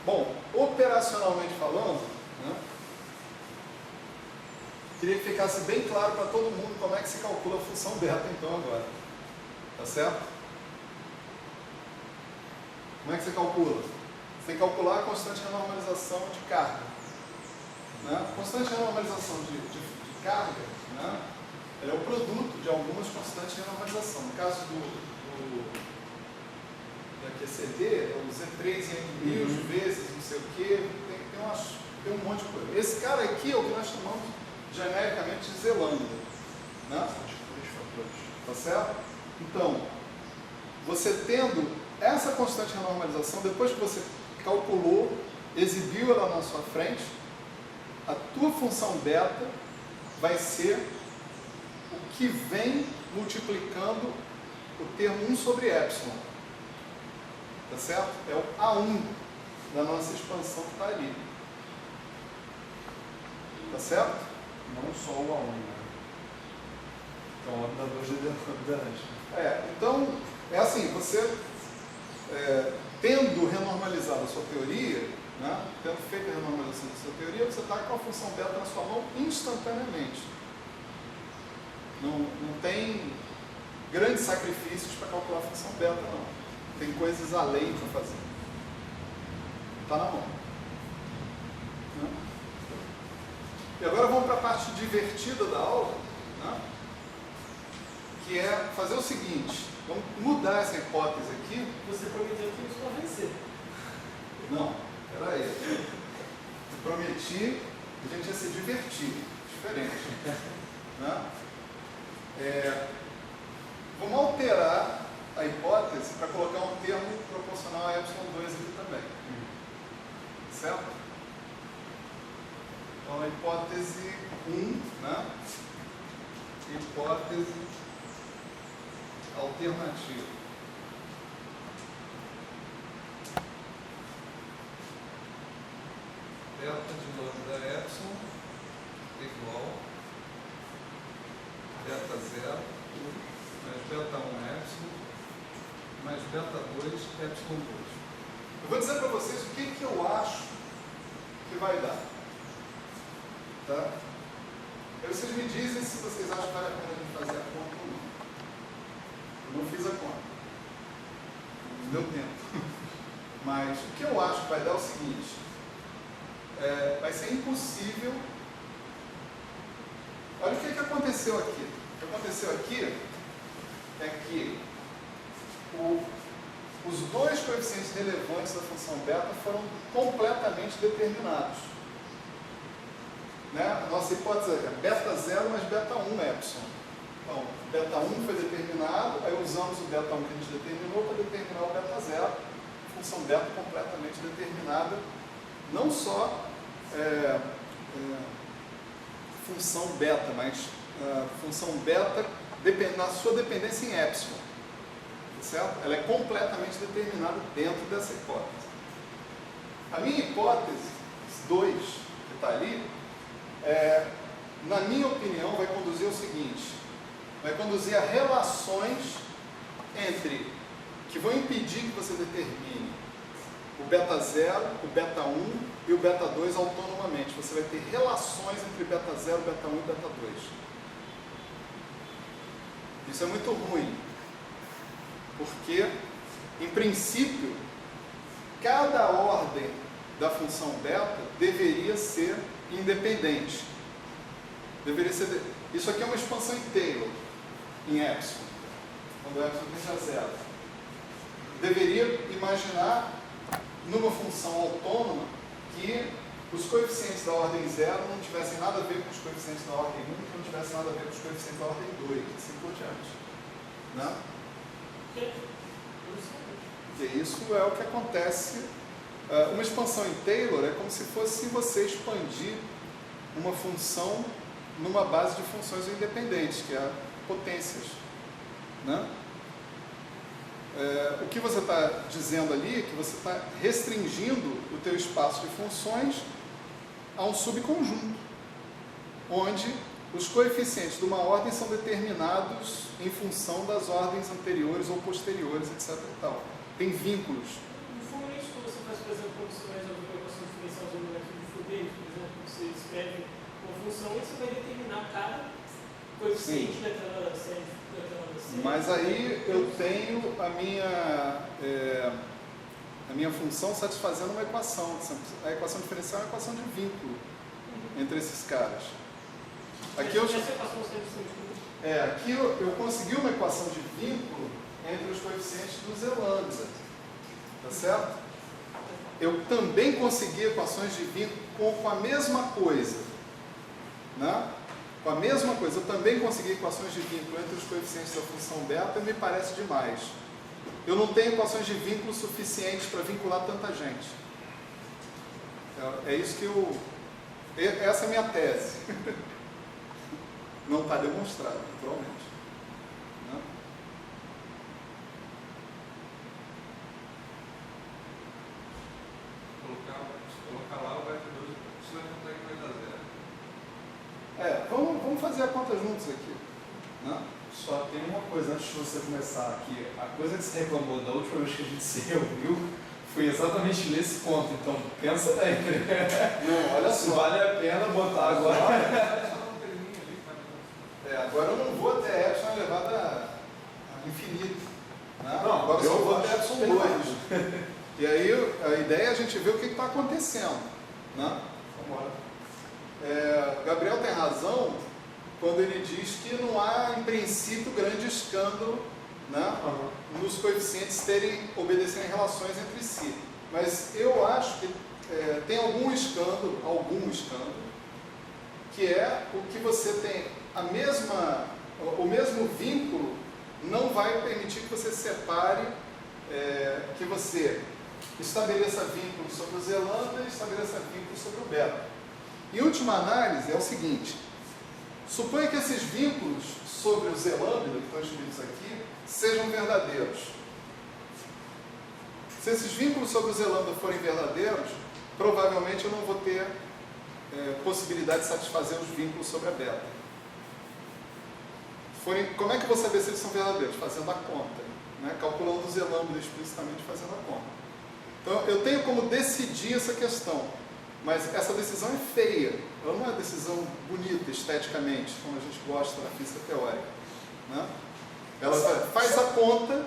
Bom, operacionalmente falando, né, queria que ficasse bem claro para todo mundo como é que se calcula a função beta, então, agora. Tá certo? Como é que você calcula? Você tem que calcular a constante de renormalização de carga. Né? Constante de renormalização de carga, né, ela é o produto de algumas constantes de renormalização. No caso da QCD, é o Z3 em mil vezes, não sei o quê, tem um monte de coisa. Esse cara aqui é o que nós chamamos genericamente de Z lambda. Né? Tá certo? Então, você tendo essa constante de renormalização, depois que você calculou, exibiu ela na sua frente, a tua função beta vai ser o que vem multiplicando o termo 1 sobre epsilon. Tá certo? É o A1 da nossa expansão que está ali. Tá certo? Não só o A1, né? Então, lambda 2 é lambda antes. Então, é assim, você tendo renormalizado a sua teoria, né, tendo feito a renormalização da sua teoria, você está com a função beta na sua mão instantaneamente. Não tem grandes sacrifícios para calcular a função beta, não. Tem coisas além para fazer. Está na mão. Né? E agora vamos para a parte divertida da aula, né, que é fazer o seguinte. Vamos mudar essa hipótese aqui. Você prometeu que isso vai vencer. Não, peraí. Eu prometi que a gente ia se divertir. Diferente. Né? Vamos alterar a hipótese para colocar um termo proporcional a epsilon 2 aqui também. Certo? Então, a hipótese 1, né? Hipótese alternativa. Delta de lambda epsilon igual beta 0 mais beta 1 epsilon mais beta 2 epsilon 2. Eu vou dizer para vocês o que eu acho que vai dar. Tá? Aí vocês me dizem se vocês acham que vale a pena a gente fazer a conta ou não. Eu não fiz a conta. Não deu tempo. Mas o que eu acho que vai dar é o seguinte. Vai ser impossível. Olha o que aconteceu aqui. O que aconteceu aqui é que os dois coeficientes relevantes da função beta foram completamente determinados. Né? A nossa hipótese é beta 0 mais beta 1 epsilon. Então, beta 1 foi determinado, aí usamos o beta 1 que a gente determinou para determinar o beta 0. Função beta completamente determinada, não só função beta, mas função beta na sua dependência em epsilon. Certo? Ela é completamente determinada dentro dessa hipótese. A minha hipótese 2, que está ali, na minha opinião, vai conduzir ao seguinte: vai conduzir a relações que vão impedir que você determine o beta 0, o beta 1 e o beta 2 autonomamente. Você vai ter relações entre beta 0, beta 1 e beta 2. Isso é muito ruim, Porque, em princípio, cada ordem da função beta deveria ser independente. Isso aqui é uma expansão em Taylor, em epsilon, quando epsilon tende a zero. Deveria imaginar numa função autônoma que os coeficientes da ordem 0 não tivessem nada a ver com os coeficientes da ordem 1, que não tivessem nada a ver com os coeficientes da ordem 2, e assim por diante. Né? E isso é o que acontece. Uma expansão em Taylor é como se fosse você expandir uma função numa base de funções independentes, que é potências. Né? O que você está dizendo ali é que você está restringindo o teu espaço de funções a um subconjunto, onde os coeficientes de uma ordem são determinados em função das ordens anteriores ou posteriores, etc. E tal. Tem vínculos. No fundo, é isso que você faz, por exemplo, quando você vai resolver uma equação diferencial geométrica de Fourier, por exemplo, você escreve uma função e você vai determinar cada coeficiente daquela série. Mas aí eu tenho a minha função satisfazendo uma equação. A equação diferencial é uma equação de vínculo entre esses caras. Aqui eu consegui uma equação de vínculo entre os coeficientes do Z-lambda. Tá certo? Eu também consegui equações de vínculo com a mesma coisa. Né? Com a mesma coisa, eu também consegui equações de vínculo entre os coeficientes da função beta e me parece demais. Eu não tenho equações de vínculo suficientes para vincular tanta gente. É isso que essa é a minha tese. Não está demonstrado, naturalmente. Né? Colocar lá o vector, você vai contar que vai dar zero. Vamos fazer a conta juntos aqui. Né? Só tem uma coisa antes de você começar aqui. A coisa que você reclamou da última vez que a gente se reuniu foi exatamente nesse ponto. Então, pensa bem. Não, olha Se só. vale a pena botar agora. Agora eu não vou até epsilon elevado a infinito. Né? Não, agora eu vou até acho epsilon 2. E aí a ideia é a gente ver o que está acontecendo. Né? Vamos lá. Gabriel tem razão quando ele diz que não há, em princípio, grande escândalo, né, nos coeficientes obedecerem relações entre si. Mas eu acho que tem algum escândalo, que é o que você tem o mesmo vínculo não vai permitir que você separe, que você estabeleça vínculo sobre o Z-lambda e estabeleça vínculo sobre o beta. Em última análise, é o seguinte: suponha que esses vínculos sobre o Z-lambda, que estão escritos aqui, sejam verdadeiros. Se esses vínculos sobre o Z-lambda forem verdadeiros, provavelmente eu não vou ter possibilidade de satisfazer os vínculos sobre a beta. Como é que eu vou saber se eles são verdadeiros? Fazendo a conta, né? Calculando o Z-lambda explicitamente, fazendo a conta. Então eu tenho como decidir essa questão. Mas essa decisão é feia, ela não é uma decisão bonita esteticamente, como a gente gosta na física teórica. Né? Ela faz a conta,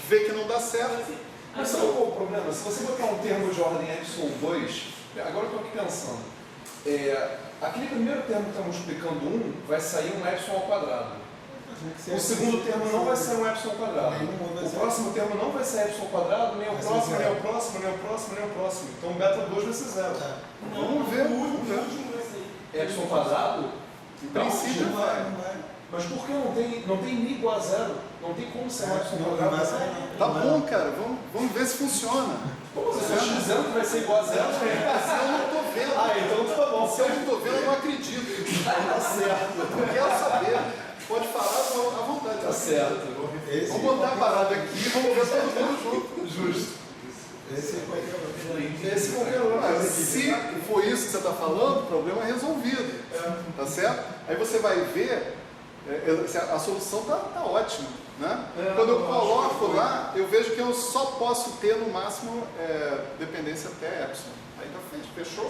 vê que não dá certo. Mas sabe qual é o problema? Se você botar um termo de ordem epsilon 2, agora eu estou aqui pensando, aquele primeiro termo que está multiplicando 1 vai sair um epsilon ao quadrado. O segundo termo não vai ser um epsilon ao quadrado. O próximo termo não vai ser epsilon ao quadrado, nem o próximo, nem o próximo, nem o próximo, nem o próximo. Então o beta 2 vai ser zero. Vamos ver. Epsilon ao quadrado? Em princípio não vai. Mas por que não tem ni igual a zero? Não tem como ser epsilon ao quadrado. Tá bom, cara, vamos ver se funciona. Como você está dizendo que vai ser igual a zero? Se eu não estou vendo. Então tá bom. Se eu não estou vendo, eu não acredito. Tá certo. Eu quero saber. Pode falar à vontade. Tá certo. Vamos botar a parada aqui e vamos ver todo mundo junto. Justo. Esse é qualquer um. Se for isso que você está falando, o problema é resolvido. Tá certo? Aí você vai ver, a solução está ótima. Né? Quando eu coloco lá, eu vejo que eu só posso ter no máximo dependência até epsilon. Aí tá fechou.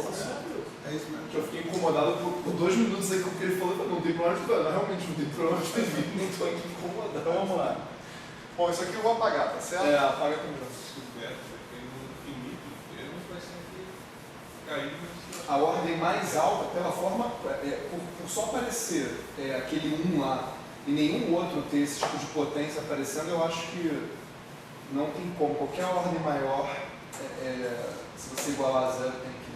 É isso mesmo. Eu fiquei incomodado por 2 minutos aí com o que ele falou. Não tem problema de realmente não tem problema de ter vindo. Não estou aqui incomodado. Então vamos lá. Bom, isso aqui eu vou apagar, tá certo? Apaga primeiro. A ordem mais alta, pela forma, por só aparecer aquele 1 lá e nenhum outro ter esse tipo de potência aparecendo, eu acho que não tem como. Qualquer ordem maior, se você igualar a zero, tem que...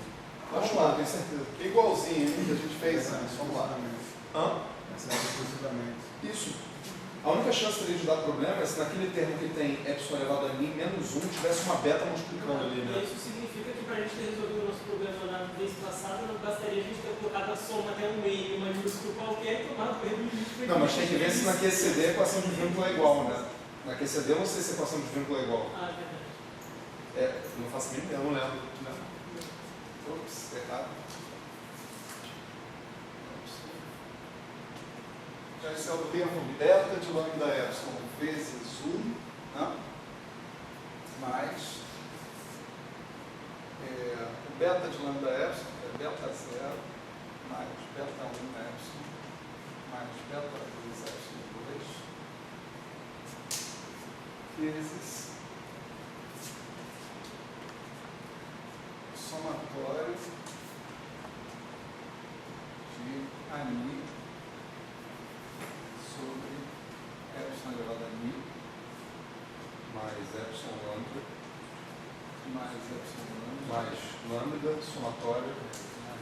Vamos lá, tenho certeza. Igualzinho que a gente fez antes. Vamos lá. Isso. A única chance de dar problema é se naquele termo que tem epsilon elevado a μ menos 1 tivesse uma beta multiplicando ali, né? Isso significa que para a gente ter resolvido o nosso problema na vez passada, não bastaria a gente ter colocado a soma até um meio, uma minúsculo qualquer e tomado o erro limite. Não, mas tem que ver se na QCD a equação de vínculo é igual, né? Na QCD eu não sei se a equação de vínculo é igual. Ah, verdade. Não faço nem ideia, não lembro. Ops, errado. Já esse é o termo beta de lambda epsilon vezes 1, né? Mais o beta de lambda epsilon é beta 0 mais beta 1 epsilon mais beta 2 epsilon 2 vezes somatório de ani sobre epsilon elevado a μ Mais epsilon lambda, mais epsilon lambda mais lambda, somatório, a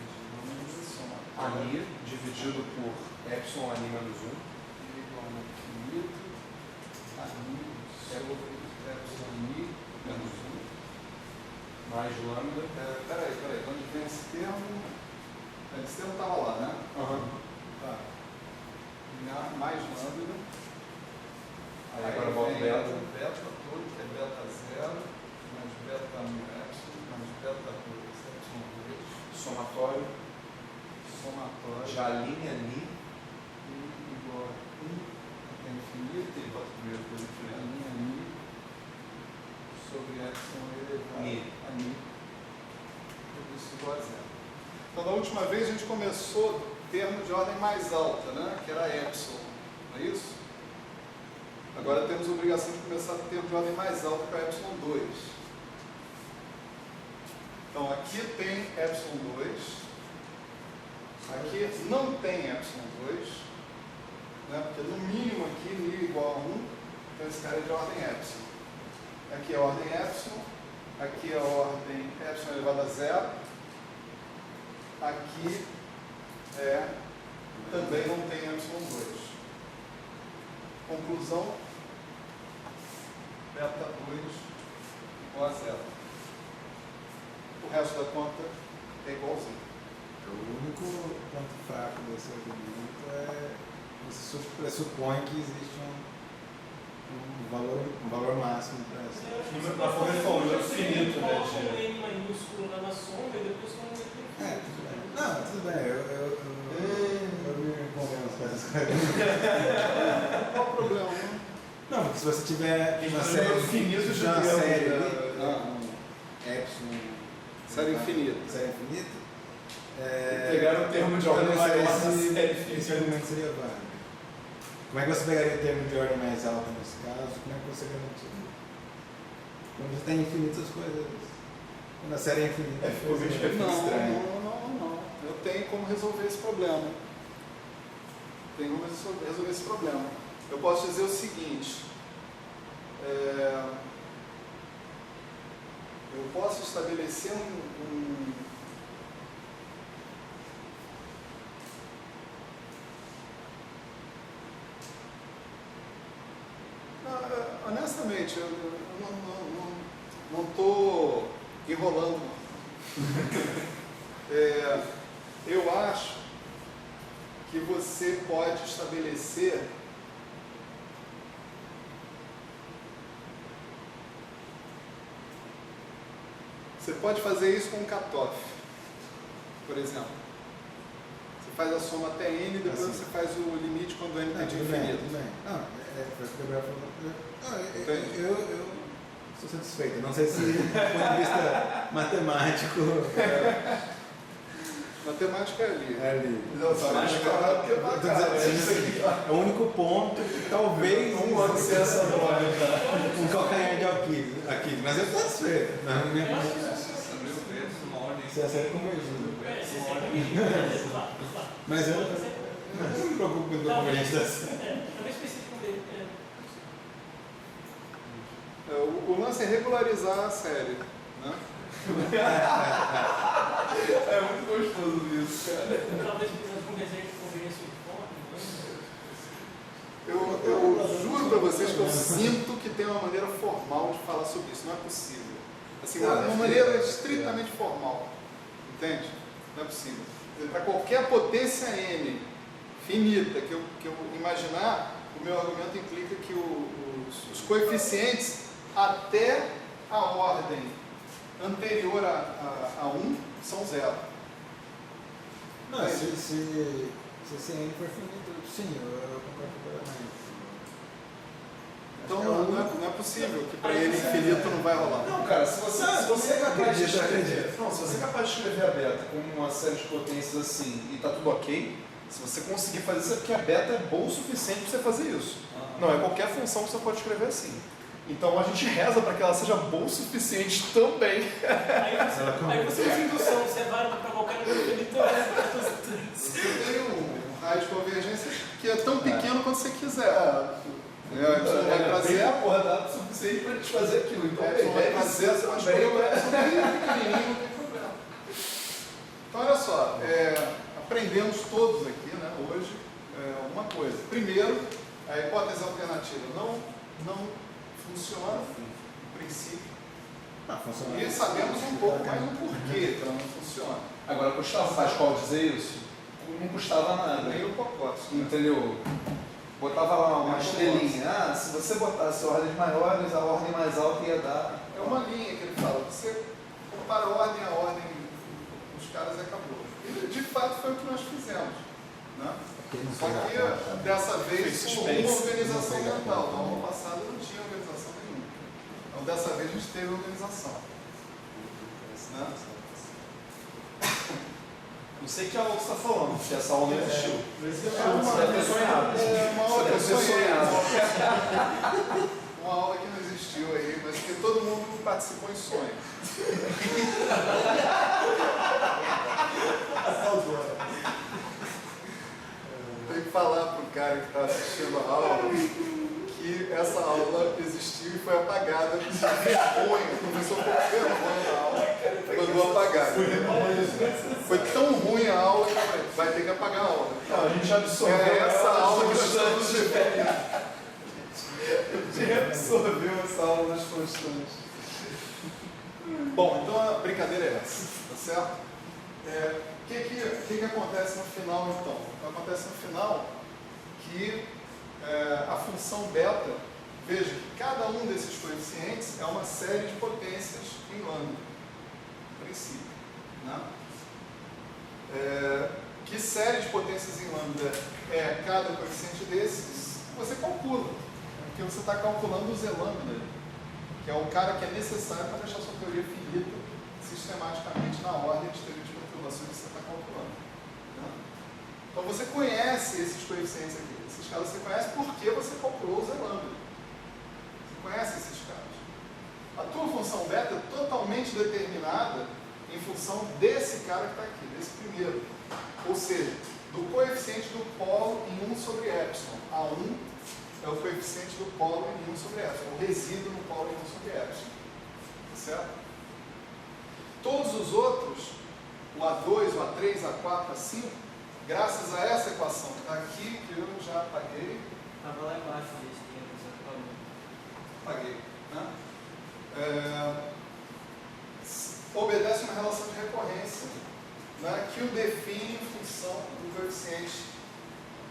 somatório μ dividido por epsilon a μ menos 1. igual a infinito a μ sobre epsilon μ menos 1. Mais lambda. Peraí, onde vem esse termo? Esse termo estava lá, né? Tá. Mais lambda. Aí Agora volta vem beta. Beta todo, que é beta 0, mais beta 1 epsilon, mais beta 2 epsilon 2. Somatório. Somatório. Já a linha μ. Igual a 1 até infinito. Ele bota primeiro coisa A diferente. linha μ sobre epsilon elevado a μ. Tudo isso igual a 0. Então, da última vez a gente começou termo de ordem mais alta, né? Que era epsilon, não é isso? Agora temos a obrigação de começar a termo de ordem mais alta, que é epsilon 2. Então, aqui tem epsilon 2. Aqui não tem epsilon 2. Né? Porque no mínimo aqui, μ igual a 1. Então, esse cara é de ordem epsilon. Aqui é a ordem epsilon. Aqui é a ordem epsilon elevado a 0. Aqui também não tem epsilon 2. Conclusão, beta 2 igual a 0. O resto da conta é igualzinho. O único ponto fraco desse argumento é você pressupõe que existe um valor máximo para essa. Para poder falar, é infinito, né? Coloca um N maiúsculo lá na soma e depois com um N. Tudo bem. Não, tudo bem. Eu me convenço com essas coisas. Qual o problema? Né? Não, porque se você tiver uma série infinito de uma termos, série né? com epsilon, Série infinita. série infinita, Pegaram o termo de ordem eu não sei maior na se série esse infinita. argumento seria válido. Como é que você pegaria o termo de ordem mais alta nesse caso? Como é que você garantiria? Quando você tem infinitas coisas, quando a série é infinita, ficou meio estranho. Não. Eu tenho como resolver esse problema. Tenho como resolver esse problema. Eu posso dizer o seguinte. Eu posso estabelecer honestamente, eu não estou enrolando. Eu acho que você pode estabelecer você pode fazer isso com um cutoff, por exemplo. Você faz a soma até n e depois Assim. você faz o limite quando n tende a Tudo bem, infinito. tudo bem. Não, foi o que o Gabriel falou. Entendi. Eu estou satisfeito. Não sei se do ponto de vista matemático. Matemática é ali. É ali. Não, matemática É o único ponto que talvez Um ano sem essa droga. um calcanhar de Aquiles. Mas eu estou satisfeito. Você acerta como ajuda. Mas eu não me preocupo com o convergência da série. Talvez específico dele. O lance é regularizar a série, né? É muito gostoso isso, cara. Talvez precisando de um desenho de conveniência uniforme. Eu juro pra vocês que eu sinto que tem uma maneira formal de falar sobre isso. Não é possível. Assim, uma maneira estritamente formal. Entende? Não é possível. Para qualquer potência n finita que eu imaginar, o meu argumento implica que os coeficientes até a ordem anterior a 1 são zero. Não, se esse n for finito, sim, eu concordo completamente. Então não é possível que para ele infinito não vai rolar. Não, cara, se você é capaz de acredito, escrever. Não, se você é capaz de escrever a beta com uma série de potências assim e tá tudo ok, se você conseguir fazer isso é porque a beta é boa o suficiente para você fazer isso. Não é qualquer função que você pode escrever assim. Então a gente reza para que ela seja boa o suficiente também. Aí você usa indução, você é válido para qualquer número de Você tem um raio de convergência que é tão pequeno quanto você quiser. Vai trazer a porra dado o suficiente para te fazer aquilo. Então vai trazer essa pequenininho, não tem problema. Então olha só, aprendemos todos aqui, né, hoje, uma coisa. Primeiro, a hipótese alternativa não funciona, no princípio. Funciona. E sabemos um pouco mais do porquê que ela não funciona. Agora, custava Pascoal dizer isso? Não custava nada. Nem o pacote. Entendeu? Botava lá uma estrelinha. Se você botasse ordens maiores, a ordem mais alta ia dar. É uma linha que ele fala. Você compara a ordem dos caras e acabou. E de fato foi o que nós fizemos. Né? Só que dessa vez com uma organização mental. No ano passado não tinha organização nenhuma. Então dessa vez a gente teve organização. Né? Não sei que aula você está falando, porque essa aula não existiu. Uma aula que eu sonhei. Uma aula que não existiu aí, mas que todo mundo participou em sonho. Tem que falar pro cara que está assistindo a aula que essa aula existiu e foi apagada. Vergonha, o professor ficou com vergonha na aula, mandou apagar. Foi tão ruim a aula que vai ter que apagar a aula. Não, a gente absorveu essa aula que nós estamos vivendo. A gente absorveu essa aula nas constantes. Bom, então a brincadeira é essa, tá certo? O que acontece no final então? Acontece no final que a função beta, veja que cada um desses coeficientes é uma série de potências em lambda, no princípio. Né? Que série de potências em lambda é cada coeficiente desses? Você calcula, porque você está calculando o Z lambda, que é o cara que é necessário para deixar sua teoria finita sistematicamente na ordem de teoria de perturbações que você está calculando. Né? Então você conhece esses coeficientes aqui. Esses caras você conhece porque você calculou o Z lambda. Você conhece esses caras. A tua função beta é totalmente determinada em função desse cara que está aqui, desse primeiro. Ou seja, do coeficiente do polo em 1 sobre epsilon. A1 é o coeficiente do polo em 1 sobre epsilon, o resíduo no polo em 1 sobre epsilon. Tá certo? Todos os outros, o A2, o A3, A4, A5, graças a essa equação que está aqui, que eu já apaguei. Estava lá embaixo desse tempo, você falou. Apaguei. Né? Obedece uma relação de recorrência, né, que o define em função do coeficiente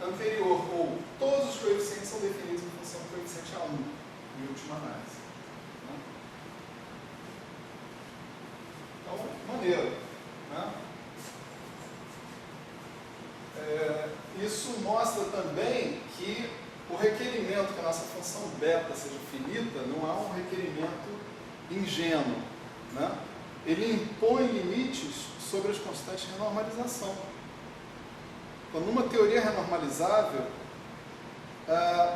anterior, ou todos os coeficientes são definidos em função do coeficiente A1, em última análise. Né? Então, maneiro. Né? Isso mostra também que o requerimento que a nossa função beta seja finita não é um requerimento ingênuo. Né? ele impõe limites sobre as constantes de renormalização. Então, numa teoria renormalizável,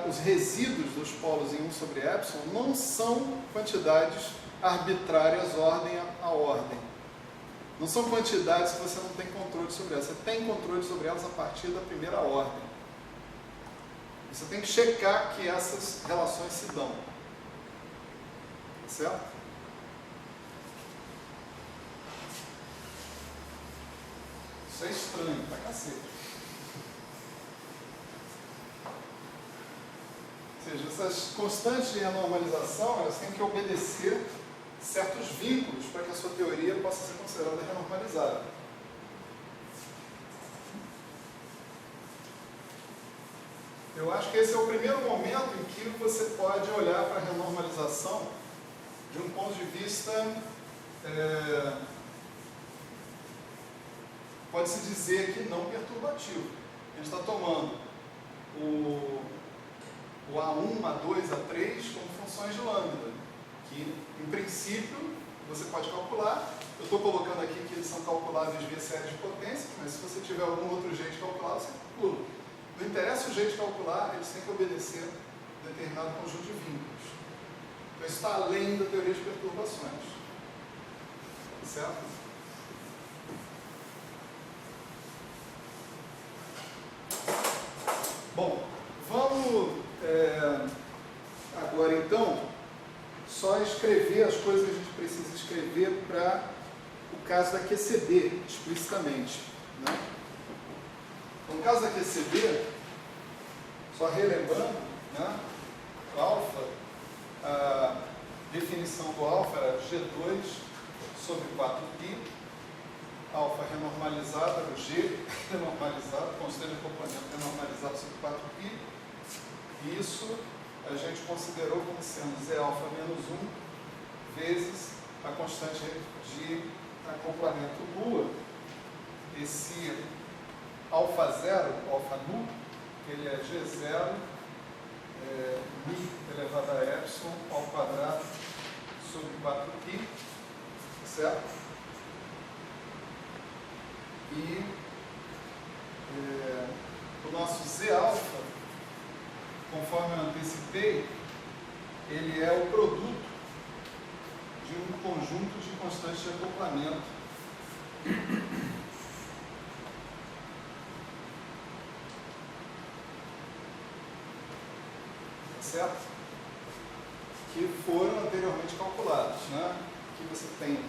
os resíduos dos polos em 1 sobre epsilon não são quantidades arbitrárias ordem a ordem. Não são quantidades que você não tem controle sobre elas. Você tem controle sobre elas a partir da primeira ordem. Você tem que checar que essas relações se dão. Certo? Isso é estranho pra cacete. Ou seja, essas constantes de renormalização, elas têm que obedecer certos vínculos para que a sua teoria possa ser considerada renormalizável. Eu acho que esse é o primeiro momento em que você pode olhar para a renormalização de um ponto de vista, pode-se dizer que não perturbativo. A gente está tomando o A1, A2, A3 como funções de lambda, que em princípio você pode calcular. Eu estou colocando aqui que eles são calculáveis via série de potências, mas se você tiver algum outro jeito de calcular, você calcula. Não interessa o jeito de calcular, eles têm que obedecer a determinado conjunto de vínculos. Então isso está além da teoria de perturbações. Certo? Bom, vamos agora então só escrever as coisas que a gente precisa escrever para o caso da QCD, explicitamente. Né? Então, no caso da QCD, só relembrando, né, o alfa, a definição do alfa era G2 sobre 4π, alfa renormalizado era o G renormalizado, constante de acoplamento renormalizado sobre 4π, e isso a gente considerou como sendo Z alfa menos 1 vezes a constante de acoplamento nua. Esse alfa zero, alfa nu, ele é G0 mi elevado a epsilon ao quadrado sobre 4π, certo? E o nosso Z alfa, conforme eu antecipei, ele é o produto de um conjunto de constantes de acoplamento. Certo? Que foram anteriormente calculados. Né? Aqui você tem,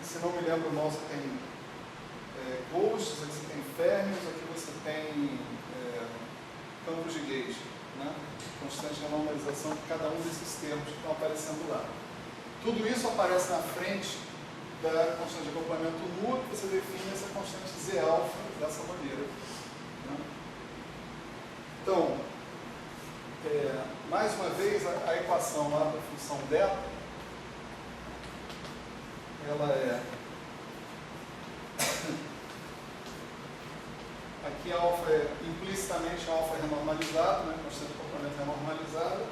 se não me lembro mal, você tem ghosts, aqui você tem fermions, aqui você tem campos de gauge, né? Constante de normalização de cada um desses termos que estão aparecendo lá. Tudo isso aparece na frente da constante de acoplamento nua, que você define essa constante Z alfa dessa maneira. Né? Então, mais uma vez, a equação lá da função delta, ela é aqui alfa é implicitamente alfa renormalizado, né? Constante de acoplamento renormalizada,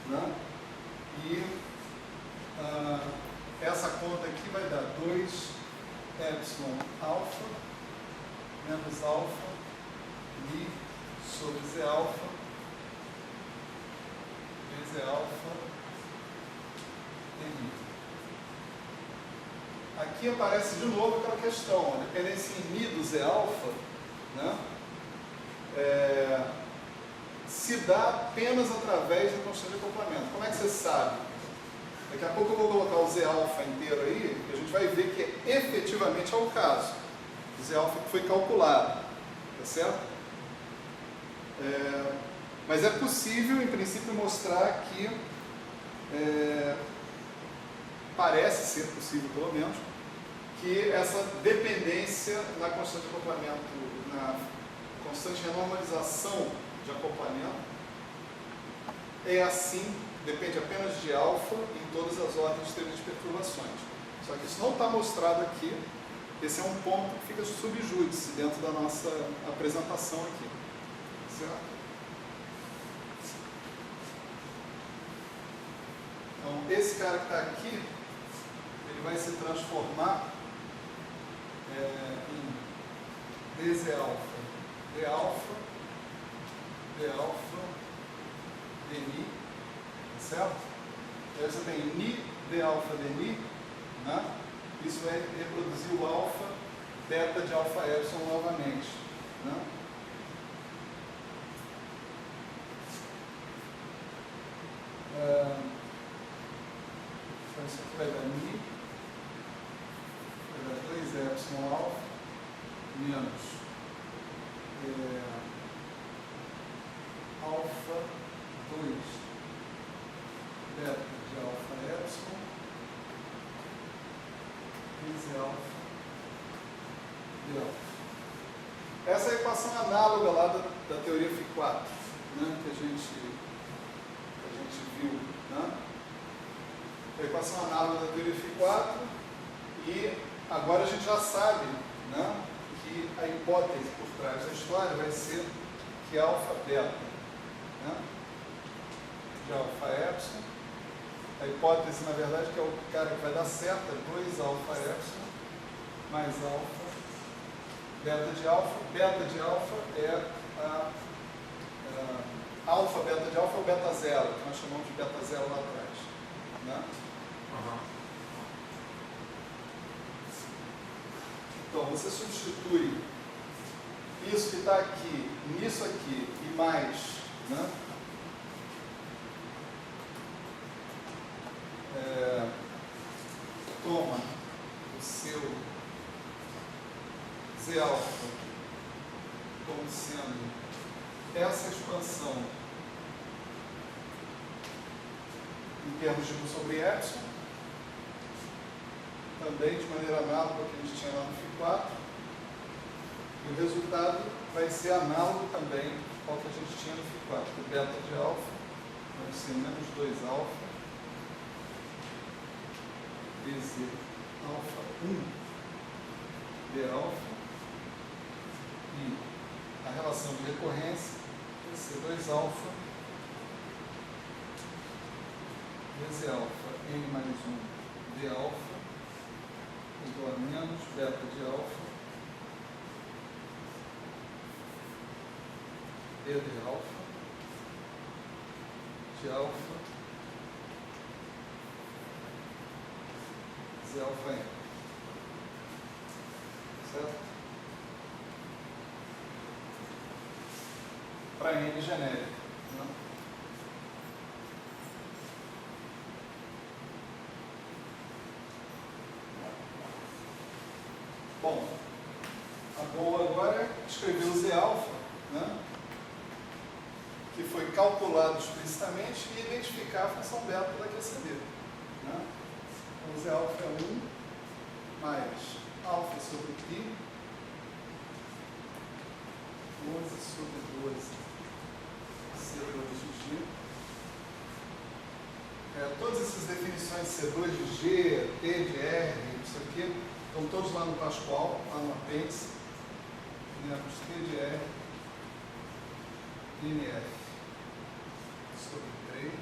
né? E essa conta aqui vai dar 2 epsilon alfa menos alfa mi sobre Z alfa vezes alfa mi. Aqui aparece de novo aquela questão, a dependência em mi do Z alfa, né? Se dá apenas através da constante de acoplamento. Como é que você sabe? Daqui a pouco eu vou colocar o Z alfa inteiro aí, e a gente vai ver que efetivamente é o caso. O Z alfa que foi calculado, tá certo? Mas é possível, em princípio, mostrar que parece ser possível, pelo menos, que essa dependência na constante de acoplamento, na constante de renormalização de acoplamento, é assim, depende apenas de alfa em todas as ordens de teoria de perturbações. Só que isso não está mostrado aqui. Esse é um ponto que fica sub júdice dentro da nossa apresentação aqui. Certo? Então, esse cara que está aqui, ele vai se transformar em dz alfa, d alfa, dni, certo? Aí você tem ni d alfa dni, né? Isso vai reproduzir o alfa, beta de alfa epsilon novamente, né? Então isso aqui vai dar ni, vai dar 2 epsilon alfa menos alfa 2 beta de alfa epsilon vezes alfa de alfa. Essa é a equação análoga lá da teoria Φ4, né, que a gente viu, né? A equação análoga da teoria Φ4, e agora a gente já sabe, né, que a hipótese por trás da história vai ser que alfa beta, né, de alfa epsilon, a hipótese na verdade que é o cara que vai dar certo, é 2 alfa epsilon mais alfa beta de alfa é alfa beta de alfa é o beta zero, que nós chamamos de beta zero lá atrás, né? Então, você substitui isso que está aqui, nisso aqui, e mais, né? Toma o seu Z alfa como sendo essa expansão em termos de 1 sobre epsilon, também de maneira análoga ao que a gente tinha lá no Φ4, e o resultado vai ser análogo também ao que a gente tinha no Φ4, o beta de alfa vai ser menos 2 alfa vezes alfa 1 de alfa, e a relação de recorrência vai ser 2 alfa vezes alfa n mais 1 de alfa igual a menos beta de alfa e de alfa z alfa n, certo? Para n genérico, né? Bom, a boa agora é escrever o Z alfa, né, que foi calculado explicitamente, e identificar a função beta da QCD. Né? Então, o Z alfa é 1 mais alfa sobre π, 12 sobre 12 C2 de G. Todas essas definições de C2 de G, T de R, isso aqui, estão todos lá no Pascoal, lá no apêndice. Temos T de R, NF sobre 3,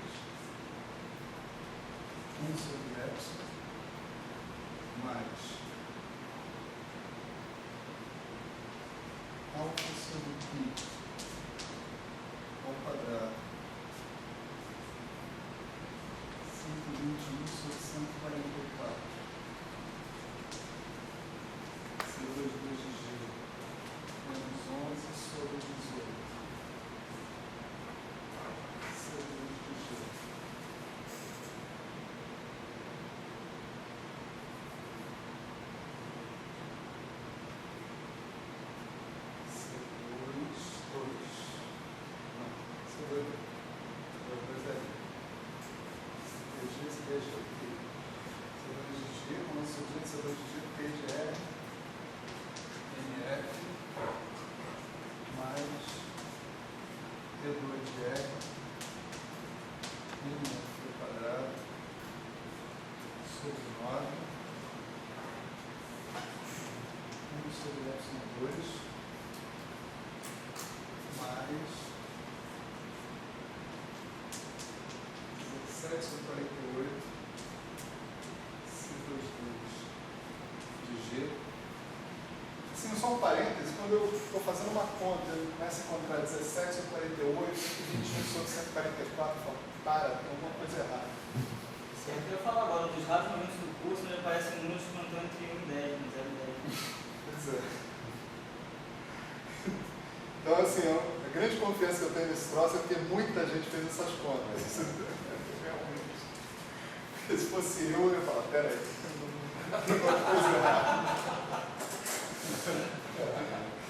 1 sobre epsilon, mais alfa sobre π ao quadrado, 121 sobre 144. C2 de G menos 11 sobre 18. C2 de G. Sobre 48, C2 2. só um parêntese, quando eu estou fazendo uma conta, eu começo a encontrar 17 sobre 48, 21 sobre 144, eu falo, tem alguma coisa errada. É o que eu falo agora, dos raros momentos do curso, me aparecem números que não estão entre 1 e 10, mas 0 e 10. Pois é. Então, assim, a grande confiança que eu tenho nesse troço é porque muita gente fez essas contas. Realmente. Porque se fosse eu ia falar, peraí, tem alguma coisa errada.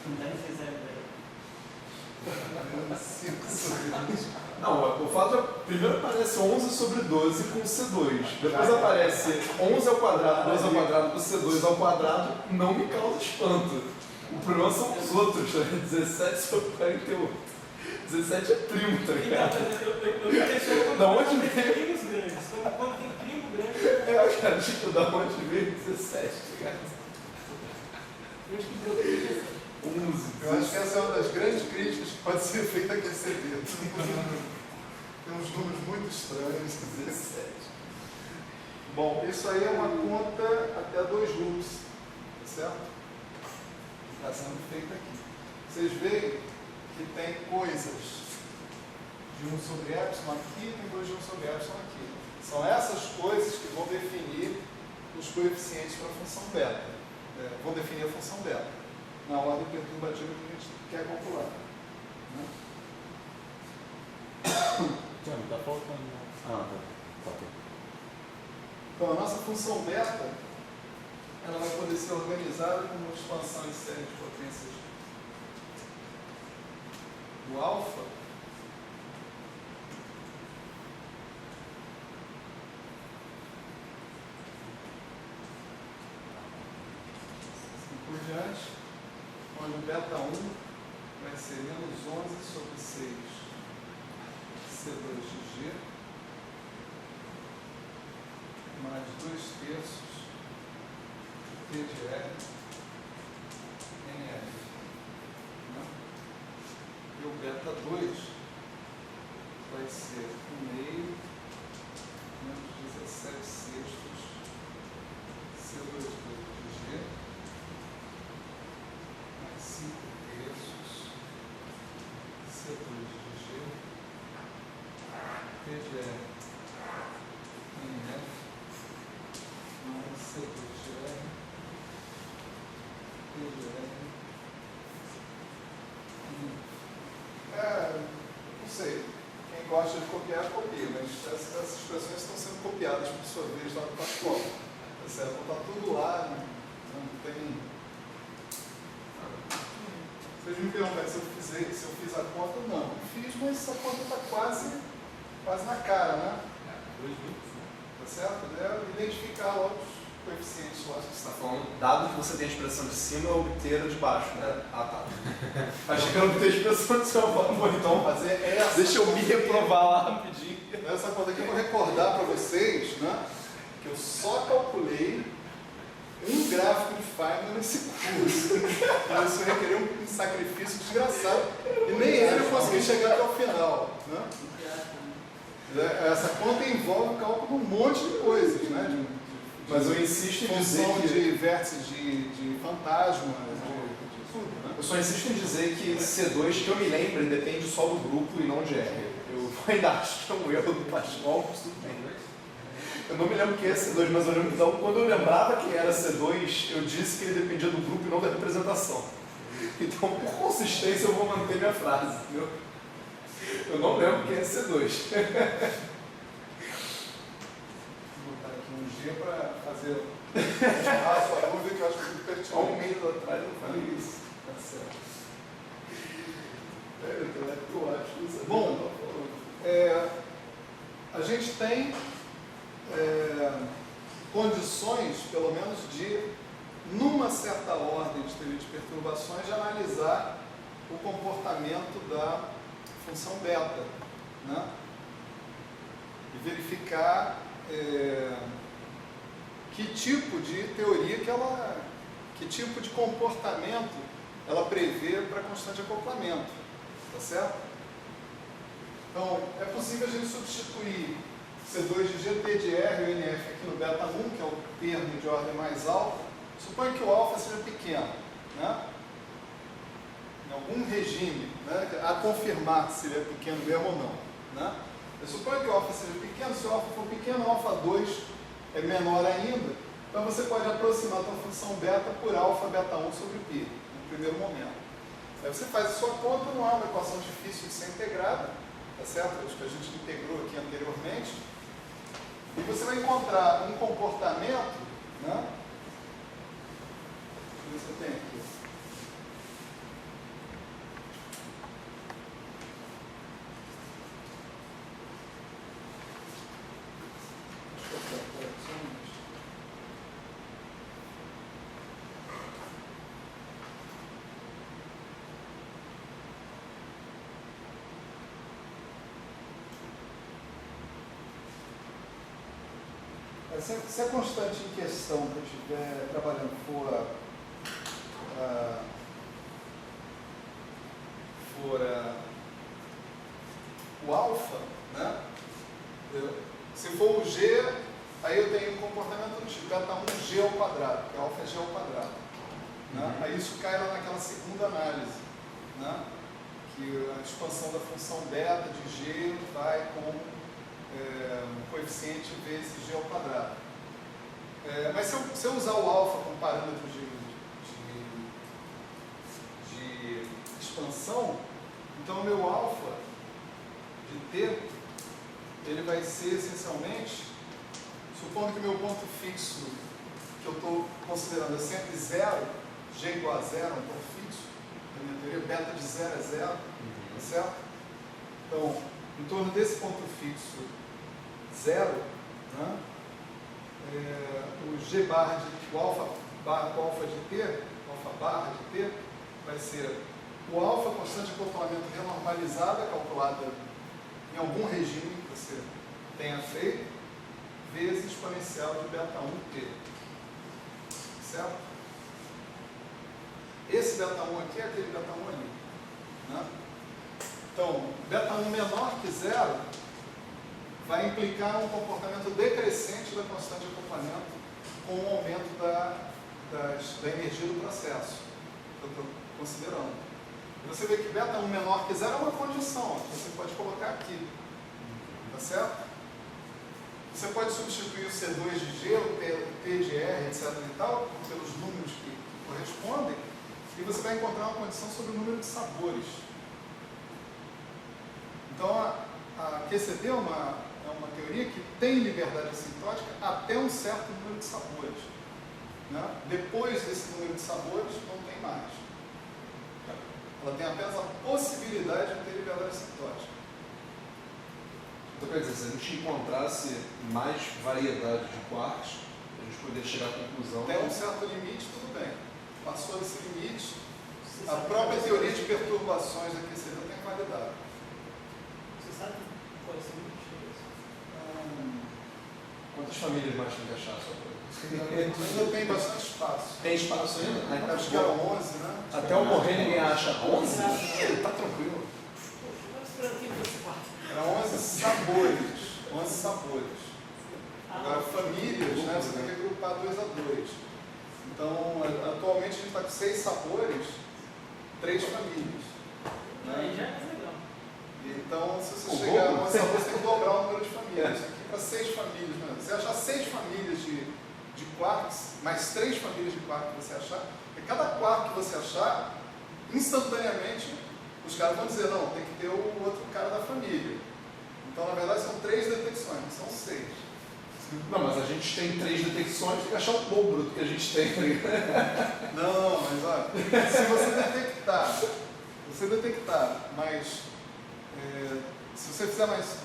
Não deve ser 0 e 10. Não, o fato é, primeiro aparece 11 sobre 12 com C2. Depois aparece 11 ao quadrado, 2 ao quadrado com C2 ao quadrado, não me causa espanto. O problema são os outros, né? 17 sobre 48. 17 é primo, tá ligado? Da onde veio? Primos grandes. Quando tem primo grande, É, cara, tipo, da onde veio 17, tá ligado? eu acho que deu 17. 11. Eu acho que essa é uma das grandes críticas que pode ser feita a QCD. Tem uns números muito estranhos. 17. Bom, isso aí é uma conta até 2 loops, tá certo? Está sendo feita aqui. Vocês veem que tem coisas de 1 sobre epsilon aqui e tem coisas de 1 sobre epsilon aqui. São essas coisas que vão definir os coeficientes para a função beta. Vão definir a função beta na ordem perturbativa que a gente quer calcular. Né? Não, tá faltando. Ah, tá. Falta. Então, a nossa função beta ela vai poder ser organizada como uma expansão em série de potências do alfa assim por diante, onde o beta 1 vai ser menos 11 sobre 6 C2 de G mais 2/3 T de R NF. Né? E o beta 2 vai ser 1/2 menos 17/6 C2 de G mais 5/3 C2 de G T de R NF mais C2 de R não sei, quem gosta de copiar, copia, mas essas expressões estão sendo copiadas por sua vez lá do Pascoal. Tá certo? Está tudo lá, não tem. Vocês me perguntam se eu fiz a conta, não. Fiz, mas essa conta está quase na cara, né? 2 loops, né? Tá certo? É identificar lá os coeficientes lá. Você está falando, dado que você tem a expressão de cima, obter a de baixo, né? Ah, tá. Achei que eu obter a expressão de cima. Bom, então, Fazer essa. deixa eu me reprovar lá rapidinho. Essa conta aqui eu vou recordar para vocês, né? Que eu só calculei um gráfico de Feynman nesse curso. Isso requeriu um sacrifício desgraçado. E nem ele eu consegui chegar até o final. Né? Essa conta envolve o cálculo de um monte de coisas, né? Mas eu insisto em dizer função que... de vértices de fantasma, de tudo, né? Eu só insisto em dizer que C2, que eu me lembre, depende só do grupo e não de R. Eu ainda acho que é um erro do Pascoal, mas tudo bem. Eu não me lembro quem é C2, mas eu lembro que quando eu lembrava quem era C2, eu disse que ele dependia do grupo e não da representação. Então, por consistência, eu vou manter minha frase, entendeu? Eu não lembro quem é C2. Vou botar aqui um G para fazer a sua dúvida, que eu acho que é muito pertinente. Há um mês atrás eu falei isso. Tá certo. Eu acho isso. Bom, a gente tem condições, pelo menos, de, numa certa ordem de teoria de perturbações, de analisar o comportamento da função beta, né? E verificar que tipo de teoria que tipo de comportamento ela prevê para constante acoplamento, tá certo? Então, é possível a gente substituir C2 de G, T de R e o NF aqui no beta 1, que é o termo de ordem mais alta. Suponha que o alfa seja pequeno, né? em algum regime, né, a confirmar se ele é pequeno mesmo ou não. Né? Eu suponho que o alfa seja pequeno, se o alfa for pequeno, o alfa 2 é menor ainda, então você pode aproximar a sua função beta por alfa beta 1 sobre π, no primeiro momento. Aí você faz a sua conta, não é uma equação difícil de ser integrada, tá certo? Acho que a gente integrou aqui anteriormente. E você vai encontrar um comportamento, né? Deixa eu ver se eu tenho aqui. Deixa eu ver aqui, só um minuto. Se a constante em questão que eu estiver trabalhando for o alfa, né? Se for o g, aí eu tenho um comportamento do tipo beta 1 g ao quadrado, que alfa é g ao quadrado. Né? Aí isso cai lá naquela segunda análise, né? Que a expansão da função beta de g vai com um coeficiente vezes g ao quadrado. Mas se eu usar o alfa como parâmetro de expansão, então o meu alfa de t, ele vai ser essencialmente, supondo que o meu ponto fixo que eu estou considerando é sempre zero, g igual a zero, é um ponto fixo, na minha teoria beta de 0 é zero, tá certo? Então, em torno desse ponto fixo zero, né, o g barra de o alfa barra com alfa de t, alfa barra de t, vai ser o alfa constante de acoplamento renormalizada, calculada em algum regime que você tenha feito, vezes exponencial de beta 1t. Certo? Esse beta 1 aqui é aquele beta 1 ali. Né? Então, beta 1 menor que zero vai implicar um comportamento decrescente da constante de acoplamento com o aumento da energia do processo, que eu estou considerando. E você vê que beta 1 menor que zero é uma condição, que você pode colocar aqui. Tá certo? Você pode substituir o C2 de G, o T de R, etc. e tal, pelos números que correspondem, e você vai encontrar uma condição sobre o número de sabores. Então, a QCD é uma teoria que tem liberdade assintótica até um certo número de sabores. Né? Depois desse número de sabores, não tem mais. Ela tem apenas a possibilidade de ter liberdade assintótica. Então, quer dizer, se a gente encontrasse mais variedade de quarks, a gente poderia chegar à conclusão... Até um certo limite, tudo bem. Passou desse limite, a própria teoria de perturbações da QCD tem validade. Você sabe qual é esse limite? Quantas famílias mais tem que achar? Ainda tem bastante espaço. Tem espaço ainda? Acho que eram 11, né? Até eu morrer ninguém acha 11? Tá tranquilo. Poxa, eu estava esperando quem fosse 4. Eram 11 sabores. 11 sabores. Agora, famílias, né? Você tem que agrupar 2 a 2. Então, atualmente a gente está com 6 sabores, 3 famílias. Aí já é mais legal. Então, se você chegar a um sabor, você tem que dobrar o número de famílias. Isso aqui para 6 famílias. Né? Se você achar 6 famílias de quarks, mais 3 famílias de quark que você achar, e cada quark que você achar, instantaneamente, os caras vão dizer, não, tem que ter o outro cara da família. Então, na verdade, são 3 detecções, não são 6. Não, mas a gente tem 3 detecções, tem que achar o dobro do que a gente tem. Não, mas olha, se você detectar mais, se você fizer mais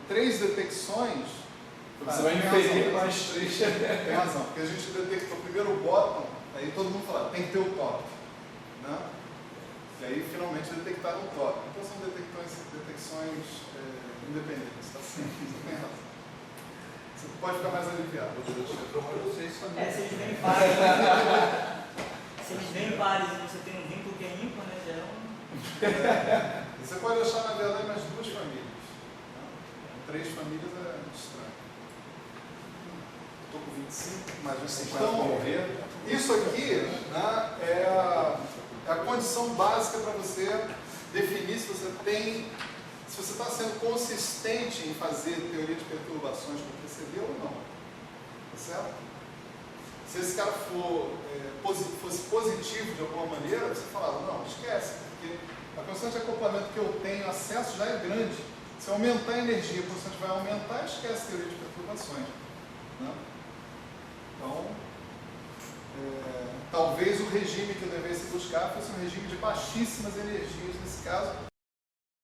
3 detecções, você vai inferir mais 3. Tem razão, porque a gente detectou primeiro o bottom, aí todo mundo fala, tem que ter o top. Né? E aí finalmente detectaram o top. Então são detecções independentes, tá certo? Você tem razão. Você pode ficar mais aliviado. Se eles vêm pares, se eles vêm pares e você tem um vínculo que é ímpar, né? Já é um... Você pode achar, na verdade, mais 2 famílias. Né? 3 famílias é estranho. Estou com 25, mais uns 50 Então, vão ver. Isso aqui, né, é É a condição básica para você definir se você está sendo consistente em fazer teoria de perturbações com PCB ou não. Tá certo? Se esse cara fosse positivo de alguma maneira, você falava, não, esquece, porque a constante de acoplamento que eu tenho acesso já é grande. Se aumentar a energia, a constante vai aumentar, esquece a teoria de perturbações. Né? Então, talvez o regime que eu devesse buscar fosse um regime de baixíssimas energias nesse caso,